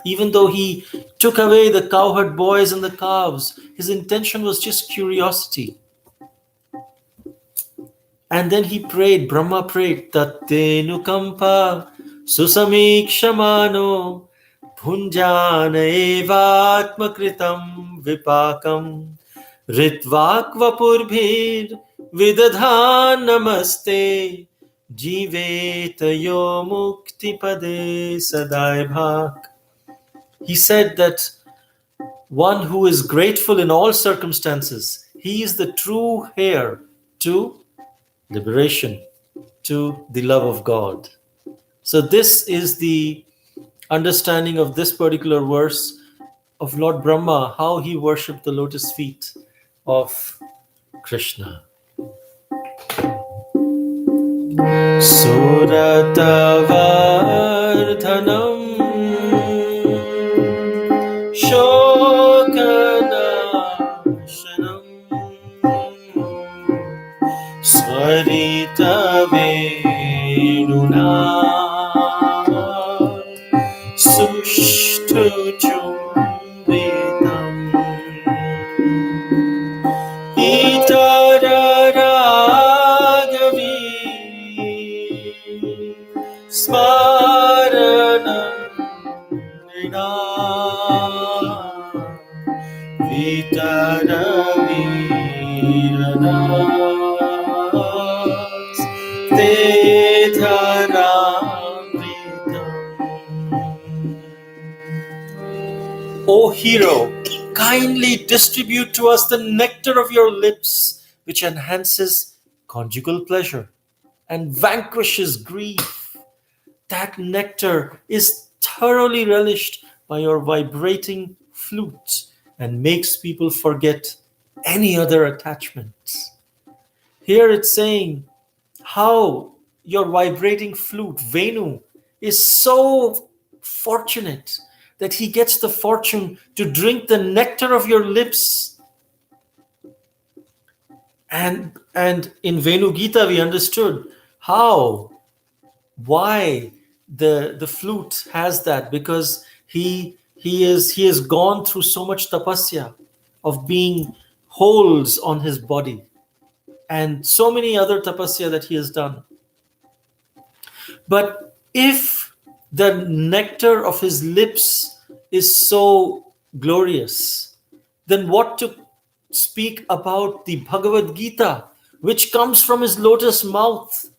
Even though he took away the cowherd boys and the calves, his intention was just curiosity. And then he prayed, Brahma prayed, Tattenu kampa susamikshamano bhunjana evatma kritam vipakam ritvakvapurbhir vidadhan namaste jivetayo mukti pade sadaibhak. He said that one who is grateful in all circumstances, he is the true heir to liberation, to the love of God. So this is the understanding of this particular verse of Lord Brahma, how he worshipped the lotus feet of Krishna. Suratavardhanam Shokanashanam Swarita Venuna Sushtu Chumbitam Itararagavi Smaranam Nina Vitaravirana O hero, kindly distribute to us the nectar of your lips, which enhances conjugal pleasure and vanquishes grief. That nectar is thoroughly relished by your vibrating flute and makes people forget any other attachments. Here it's saying how your vibrating flute, Venu, is so fortunate that he gets the fortune to drink the nectar of your lips. And in Venu Gita we understood why the flute has that, because he has gone through so much tapasya of being holes on his body and so many other tapasya that he has done. But if the nectar of his lips is so glorious, then what to speak about the Bhagavad Gita, which comes from his lotus mouth?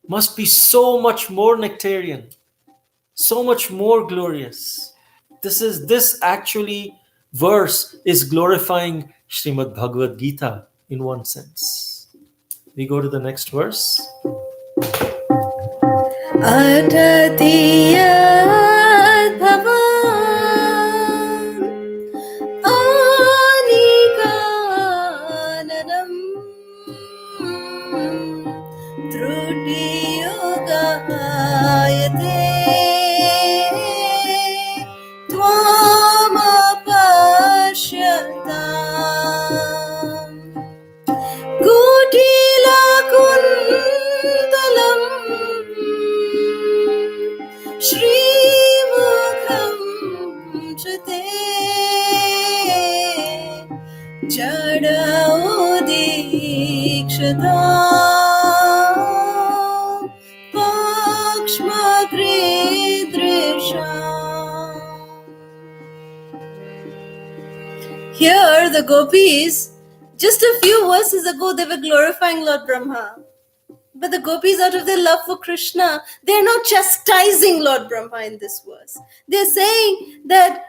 Must be so much more nectarian, so much more glorious. This actually verse is glorifying Srimad Bhagavad Gita in one sense. We go to the next verse.
Atatiyat bhavan anikananam trutiyogayate tvamapashyatam kutilakundalam Shrimukham chate jada udikshata the gopis, just a few verses ago, they were glorifying Lord Brahma. But the gopis, out of their love for Krishna, they're not chastising Lord Brahma in this verse. They're saying that,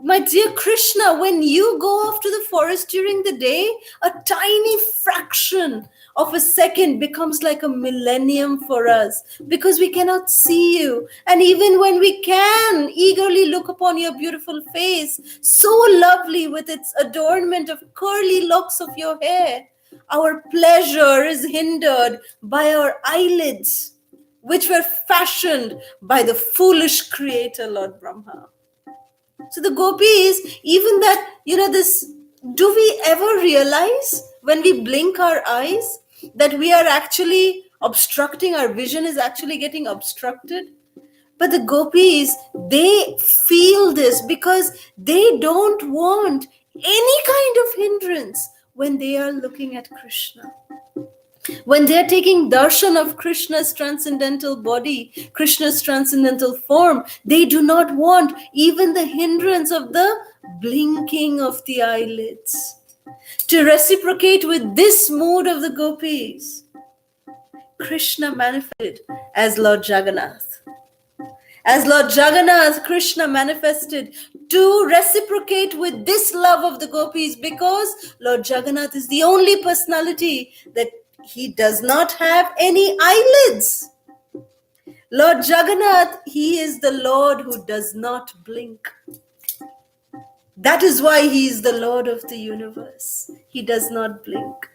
my dear Krishna, when you go off to the forest during the day, a tiny fraction of a second becomes like a millennium for us because we cannot see you. And even when we can eagerly look upon your beautiful face, so lovely with its adornment of curly locks of your hair, our pleasure is hindered by our eyelids, which were fashioned by the foolish creator, Lord Brahma. So the gopis, even that, this, do we ever realize when we blink our eyes that we are actually obstructing, our vision is actually getting obstructed? But the gopis, they feel this because they don't want any kind of hindrance when they are looking at Krishna. When they're taking darshan of Krishna's transcendental body, Krishna's transcendental form, they do not want even the hindrance of the blinking of the eyelids. To reciprocate with this mood of the gopis, Krishna manifested as Lord Jagannath. As Lord Jagannath, Krishna manifested to reciprocate with this love of the gopis, because Lord Jagannath is the only personality that he does not have any eyelids. Lord Jagannath, he is the Lord who does not blink. That is why he is the Lord of the universe. He does not blink.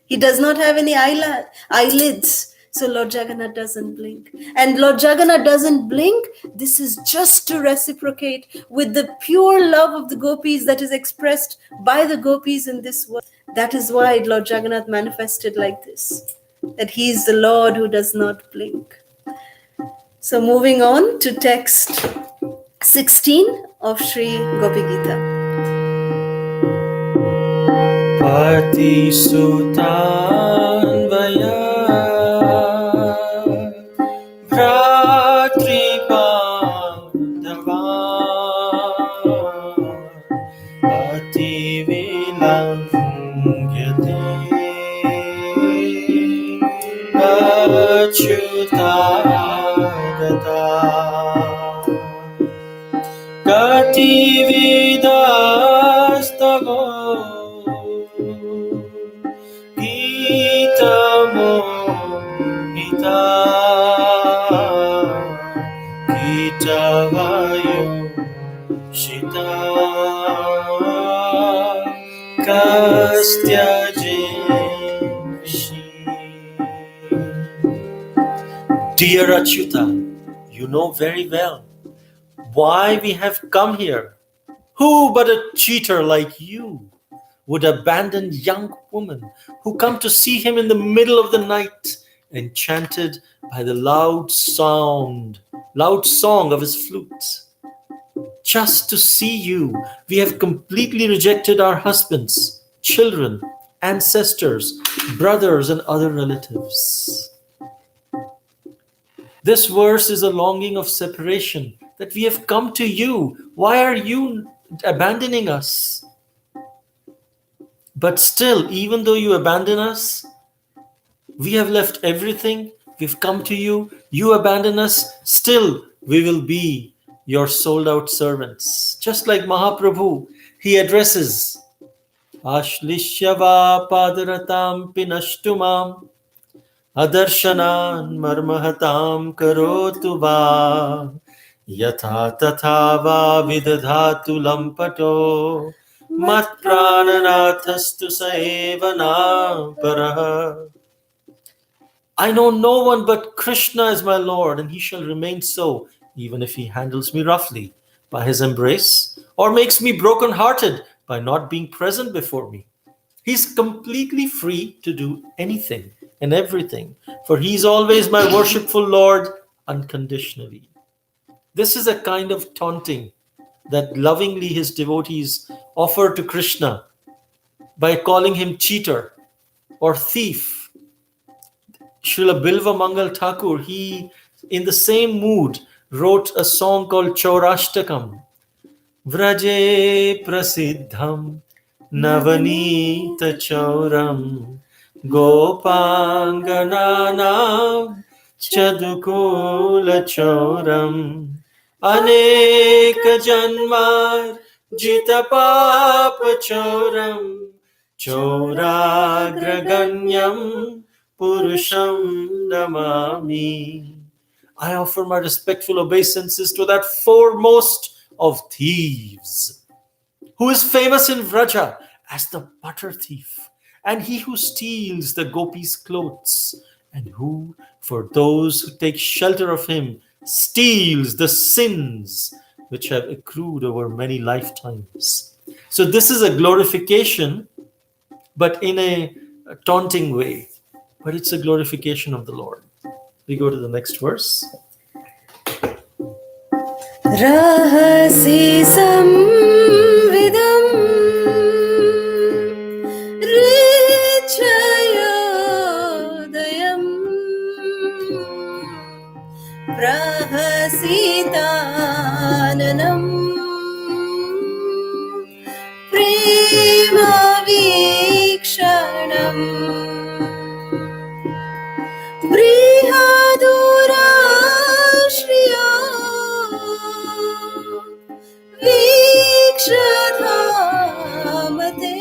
He does not have any eyelids. So Lord Jagannath doesn't blink. And Lord Jagannath doesn't blink. This is just to reciprocate with the pure love of the gopis that is expressed by the gopis in this world. That is why Lord Jagannath manifested like this, that he is the Lord who does not blink. So moving on to text 16 of Sri Gopi Gita.
Pati Sutan Vaya Bhratri Pandava Pati Vilangyate Achyutagata Gati Vidastavo Gita Mohita Gita Vayu Shita Kastya Jimshi. Dear Achyuta, you know very well why we have come here. Who but a cheater like you would abandon young women who come to see him in the middle of the night, enchanted by the loud song of his flute? Just to see you, we have completely rejected our husbands, children, ancestors, brothers, and other relatives. This verse is a longing of separation, that we have come to you. Why are you abandoning us? But still, even though you abandon us, we have left everything. We've come to you. You abandon us. Still, we will be your sold out servants. Just like Mahaprabhu, he addresses Ashlishyava padaratam pinashtumam Adarshanan marmahatam karotu va Yatha tatha va vidadhatu lampato mat prananathastu saevana paraha. I know no one but Krishna is my Lord, and he shall remain so, even if he handles me roughly by his embrace, or makes me broken-hearted by not being present before me. He's completely free to do anything and everything, for he's always my worshipful Lord unconditionally. This is a kind of taunting that lovingly his devotees offer to Krishna by calling him cheater or thief. Srila Bilva Mangal Thakur, he, in the same mood, wrote a song called Chaurashtakam. Vraje prasiddham Navanita Chauram Gopangananam Chadukula Chauram Aneka Janmar Jita Papa Chauram Chauragraganyam Purusham Namami. I offer my respectful obeisances to that foremost of thieves, who is famous in Vraja as the butter thief, and he who steals the gopis' clothes, and who, for those who take shelter of him, steals the sins which have accrued over many lifetimes. So this is a glorification, but in a taunting way. But it's a glorification of the Lord. We go to the next verse.
Rahasi samvidam richayodayam prahasitananam prema vikshanam brihadurashriya vikshadhamate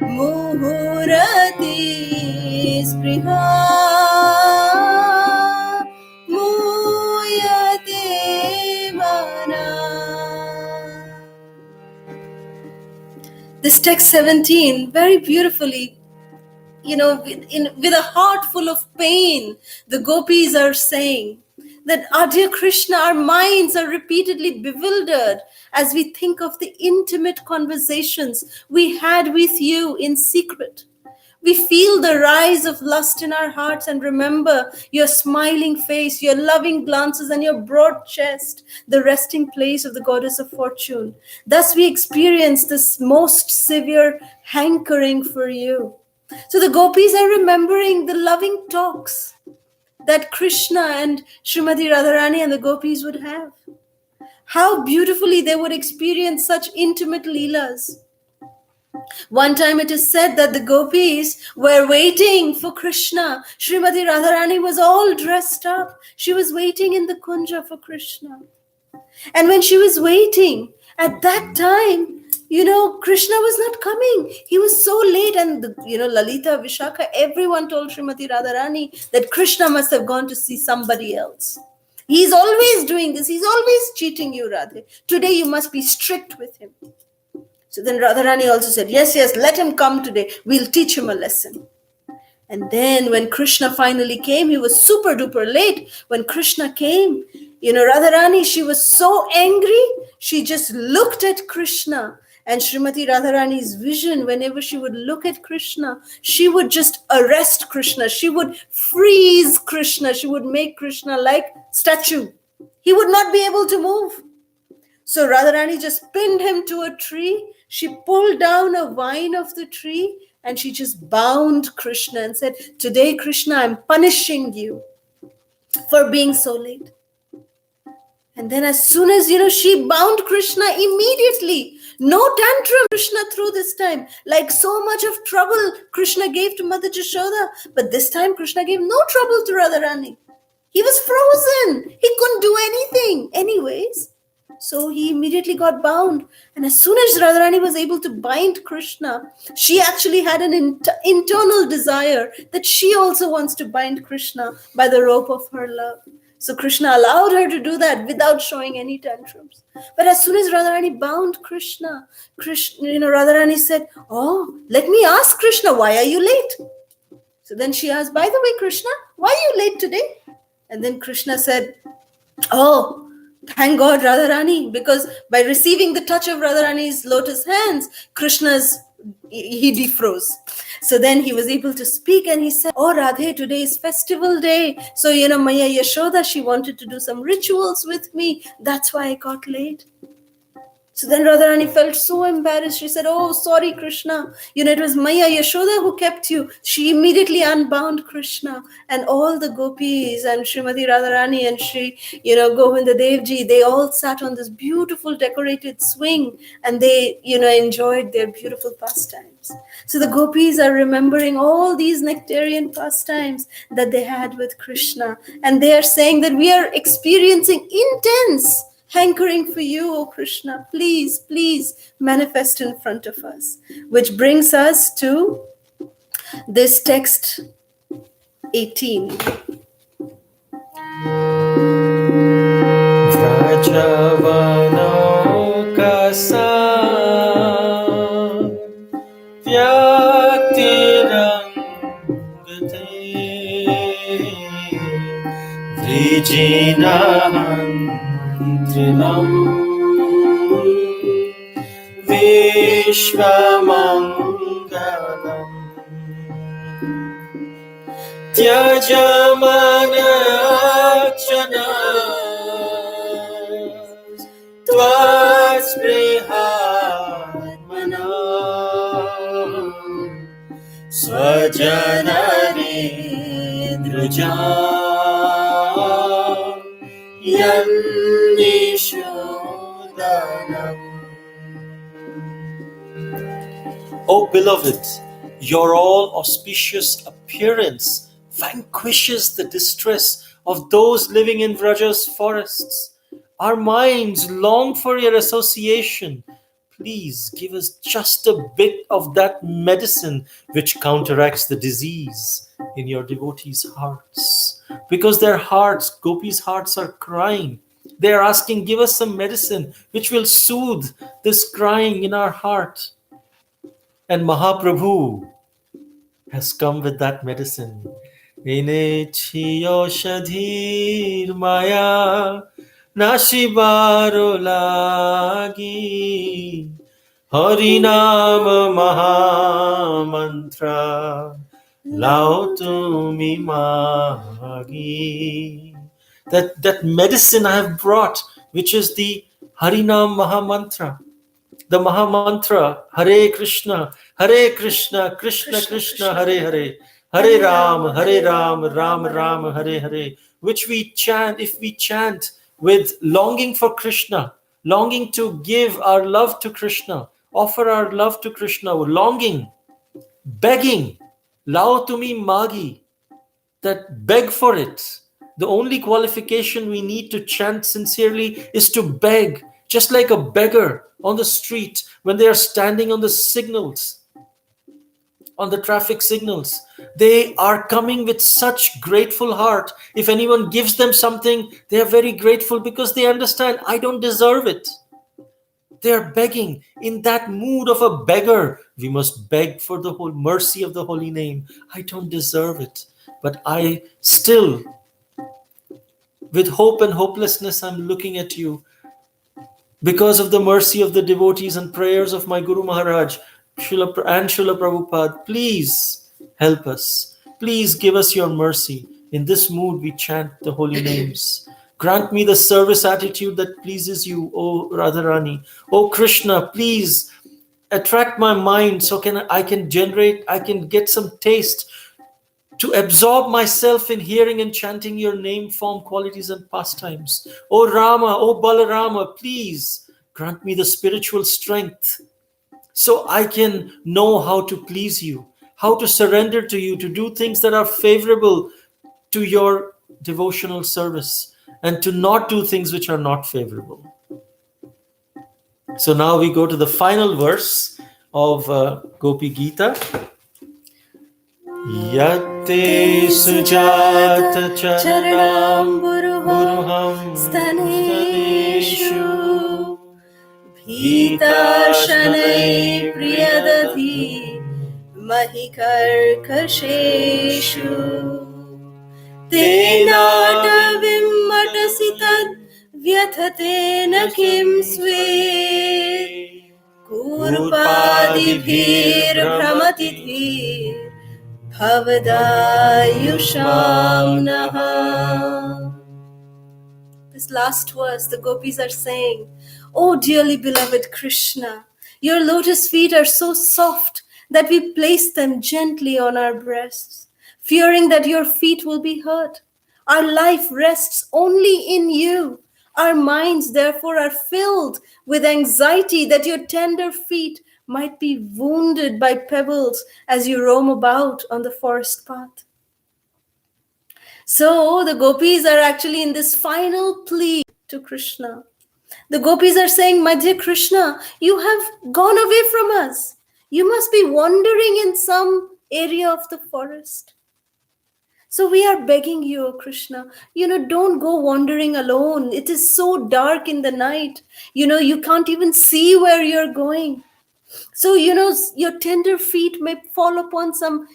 muhurati spriha muyate mana. This text 17 very beautifully, with a heart full of pain, the gopis are saying that, our dear Krishna, our minds are repeatedly bewildered as we think of the intimate conversations we had with you in secret. We feel the rise of lust in our hearts and remember your smiling face, your loving glances, and your broad chest, the resting place of the goddess of fortune. Thus we experience this most severe hankering for you. So the gopis are remembering the loving talks that Krishna and Srimati Radharani and the gopis would have. How beautifully they would experience such intimate leelas. One time it is said that the gopis were waiting for Krishna. Srimati Radharani was all dressed up. She was waiting in the kunja for Krishna. And when she was waiting, at that time, Krishna was not coming. He was so late. And, Lalita, Vishakha, everyone told Srimati Radharani that Krishna must have gone to see somebody else. He's always doing this. He's always cheating you, Radhe. Today you must be strict with him. So then Radharani also said, yes, let him come today. We'll teach him a lesson. And then when Krishna finally came, he was super duper late. When Krishna came, Radharani, she was so angry. She just looked at Krishna. And Srimati Radharani's vision, whenever she would look at Krishna, she would just arrest Krishna. She would freeze Krishna. She would make Krishna like statue. He would not be able to move. So Radharani just pinned him to a tree. She pulled down a vine of the tree and she just bound Krishna and said, today, Krishna, I'm punishing you for being so late. And then as soon as, she bound Krishna immediately, no tantrum Krishna threw this time. Like so much of trouble Krishna gave to Mother Jashoda. But this time Krishna gave no trouble to Radharani. He was frozen. He couldn't do anything. Anyways, so he immediately got bound. And as soon as Radharani was able to bind Krishna, she actually had an internal desire that she also wants to bind Krishna by the rope of her love. So Krishna allowed her to do that without showing any tantrums. But as soon as Radharani bound Krishna, Radharani said, oh, let me ask Krishna, why are you late? So then she asked, by the way, Krishna, why are you late today? And then Krishna said, oh, thank God, Radharani, because by receiving the touch of Radharani's lotus hands, he defroze. So then he was able to speak and he said, oh, Radhe, today is festival day. So, Maya Yashoda, she wanted to do some rituals with me. That's why I got late. So then Radharani felt so embarrassed. She said, "Oh, sorry, Krishna. It was Maya Yashoda who kept you." She immediately unbound Krishna, and all the gopis and Srimati Radharani and Shri, Govinda Devji, they all sat on this beautiful decorated swing, and they, enjoyed their beautiful pastimes. So the gopis are remembering all these nectarian pastimes that they had with Krishna, and they are saying that we are experiencing intense hankering for you, O Krishna. Please, please manifest in front of us. Which brings us to this text 18.
Vrajavano Vijinahantrinam Vishwamangalam Tyajamanachana Tvatsprihatmana Swajanari Drujam Yannishodanam. O beloved, your all auspicious appearance vanquishes the distress of those living in Vraja's forests. Our minds long for your association. Please give us just a bit of that medicine which counteracts the disease in your devotees' hearts. Because their hearts, gopis' hearts, are crying. They are asking, give us some medicine which will soothe this crying in our heart. And Mahaprabhu has come with that medicine. Inechiyoshadhir maya nashibaro lagi harinama mahamantra lautumi magi. That medicine I have brought, which is the Harinam Mahamantra. The Mahamantra, Hare Krishna, Krishna Krishna, Hare Hare, Hare Ram, Ram Ram, Hare Hare, which we chant, if we chant with longing for Krishna, longing to give our love to Krishna, offer our love to Krishna, longing, begging, Lao Tumi Magi, that beg for it. The only qualification we need to chant sincerely is to beg, just like a beggar on the street when they are standing on the signals, on the traffic signals. They are coming with such grateful heart. If anyone gives them something, they are very grateful because they understand, I don't deserve it. They are begging in that mood of a beggar. We must beg for the whole mercy of the holy name. I don't deserve it, but I still, with hope and hopelessness, I'm looking at you. Because of the mercy of the devotees and prayers of my Guru Maharaj and Srila Prabhupada, please help us. Please give us your mercy. In this mood, we chant the holy names. Grant me the service attitude that pleases you, O Radharani. O Krishna, please attract my mind so I can get some taste to absorb myself in hearing and chanting your name, form, qualities, and pastimes. O Rama, O Balarama, please grant me the spiritual strength so I can know how to please you, how to surrender to you, to do things that are favorable to your devotional service, and to not do things which are not favorable. So now we go to the final verse of Gopi Gita. Yatte sujata charanam buruham staneshu bhitashanai priyadati mahikarkasheshu tenatavim matasitat vyathatena kim swe kurpadibhir brahmatidhir Bhavadayusham Naha. This last verse, the gopis are saying,
Oh, dearly beloved Krishna, your lotus feet are so soft that we place them gently on our breasts, fearing that your feet will be hurt. Our life rests only in you. Our minds, therefore, are filled with anxiety that your tender feet might be wounded by pebbles as you roam about on the forest path. So the gopis are actually in this final plea to Krishna. The gopis are saying, my dear Krishna, you have gone away from us. You must be wandering in some area of the forest. So we are begging you, O Krishna, don't go wandering alone. It is so dark in the night. You can't even see where you're going. So, your tender feet may fall upon some,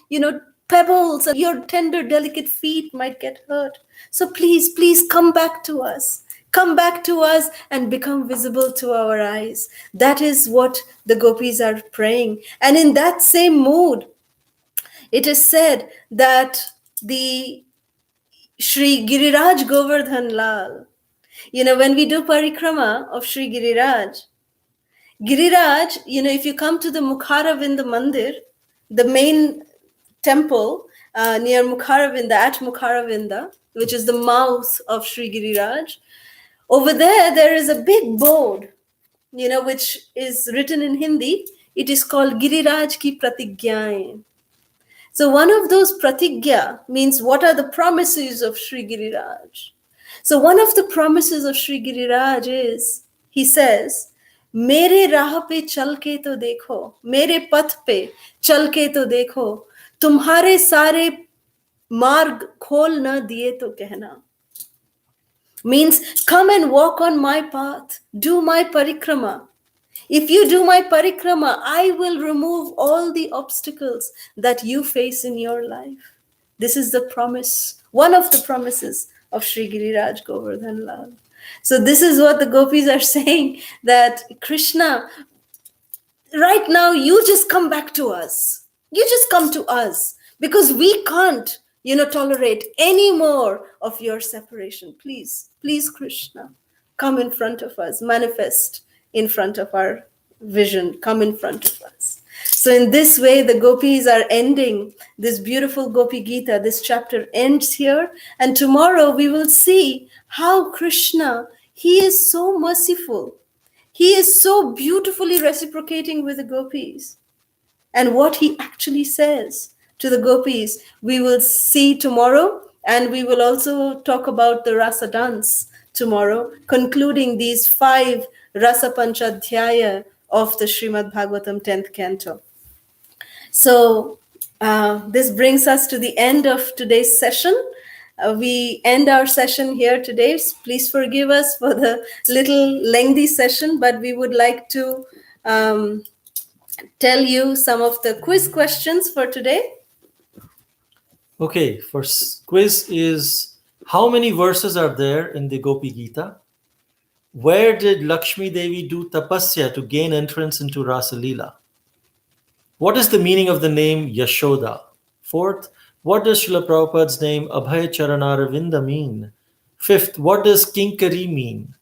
pebbles, and your tender, delicate feet might get hurt. So please, please come back to us. Come back to us and become visible to our eyes. That is what the gopis are praying. And in that same mood, it is said that the Shri Giriraj Govardhan Lal, when we do parikrama of Shri Giriraj, if you come to the Mukharavinda Mandir, the main temple near Mukharavinda, at Mukharavinda, which is the mouth of Shri Giriraj, over there is a big board, which is written in Hindi. It is called Giriraj Ki Pratigyaen. So one of those pratigya means what are the promises of Shri Giriraj. So one of the promises of Shri Giriraj is, he says, मेरे राह पे चल के तो देखो, मेरे पथ पे चल के तो देखो, तुम्हारे सारे मार्ग खोल न दिए तो कहना. Means, come and walk on my path, do my parikrama. If you do my parikrama, I will remove all the obstacles that you face in your life. This is the promise, one of the promises of Shri Giriraj Govardhan Lal. So this is what the gopis are saying, that Krishna, right now you just come back to us. You just come to us because we can't, tolerate any more of your separation. Please, please, Krishna, come in front of us, manifest in front of our vision, come in front of us. So in this way, the gopis are ending this beautiful Gopi Gita. This chapter ends here. And tomorrow we will see how Krishna, he is so merciful. He is so beautifully reciprocating with the gopis. And what he actually says to the gopis, we will see tomorrow. And we will also talk about the rasa dance tomorrow, concluding these 5 rasa panchadhyaya of the Srimad Bhagavatam 10th canto. So this brings us to the end of today's session. We end our session here today. Please forgive us for the little lengthy session, but we would like to tell you some of the quiz questions for today.
Okay, quiz is, how many verses are there in the Gopi Gita? Where did Lakshmi Devi do tapasya to gain entrance into Rasa Leela? What is the meaning of the name Yashoda? 4th, what does Srila Prabhupada's name Abhay Charanaravinda mean? 5th, what does Kinkari mean?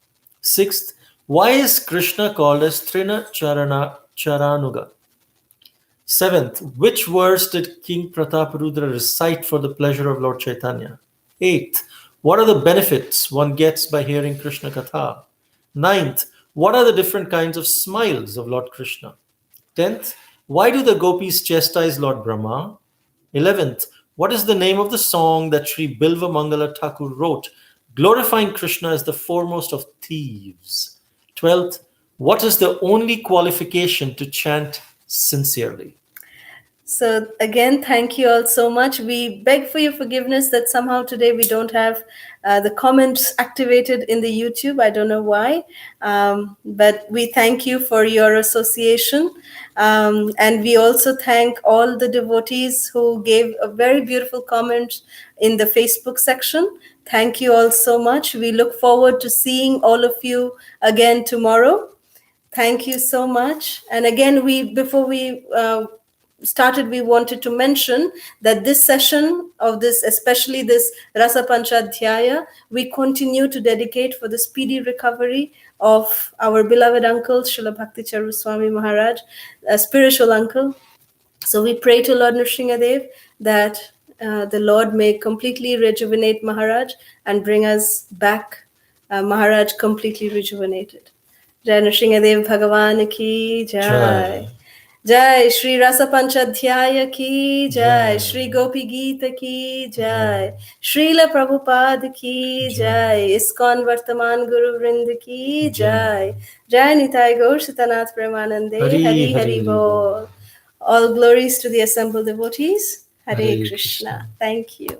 6th, why is Krishna called as Trina Charanuga? 7th, which verse did King Prataparudra recite for the pleasure of Lord Chaitanya? 8th, what are the benefits one gets by hearing Krishna Katha? 9th, what are the different kinds of smiles of Lord Krishna? 10th, why do the gopis chastise Lord Brahma? 11th, what is the name of the song that Sri Bilva Mangala Thakur wrote, glorifying Krishna as the foremost of thieves? 12th, what is the only qualification to chant sincerely?
So again, thank you all so much. We beg for your forgiveness that somehow today we don't have the comments activated in the YouTube. I don't know why, but we thank you for your association. And we also thank all the devotees who gave a very beautiful comment in the Facebook section. Thank you all so much. We look forward to seeing all of you again tomorrow. Thank you so much. And again, before we started, we wanted to mention that this session of this, especially this Rasa Panchadhyaya, we continue to dedicate for the speedy recovery of our beloved uncle, Srila Bhakti Charu Swami Maharaj, a spiritual uncle. So we pray to Lord Nrsingadev that the Lord may completely rejuvenate Maharaj and bring us back Maharaj completely rejuvenated. Jai Nrsingadev Bhagavan ki jai.
Jai.
Jai Shri Rasa Panchadhyaya ki jai.
Jai.
Shri Gopi Gita ki jai. Srila Prabhupada ki jai. ISKCON Vartaman Guru Vrind ki jai. Jai Nitai Gaur Sitanath Premanande. Hari Hari Bol. All glories to the assembled devotees. Hare
Hare
Krishna.
Krishna.
Thank you.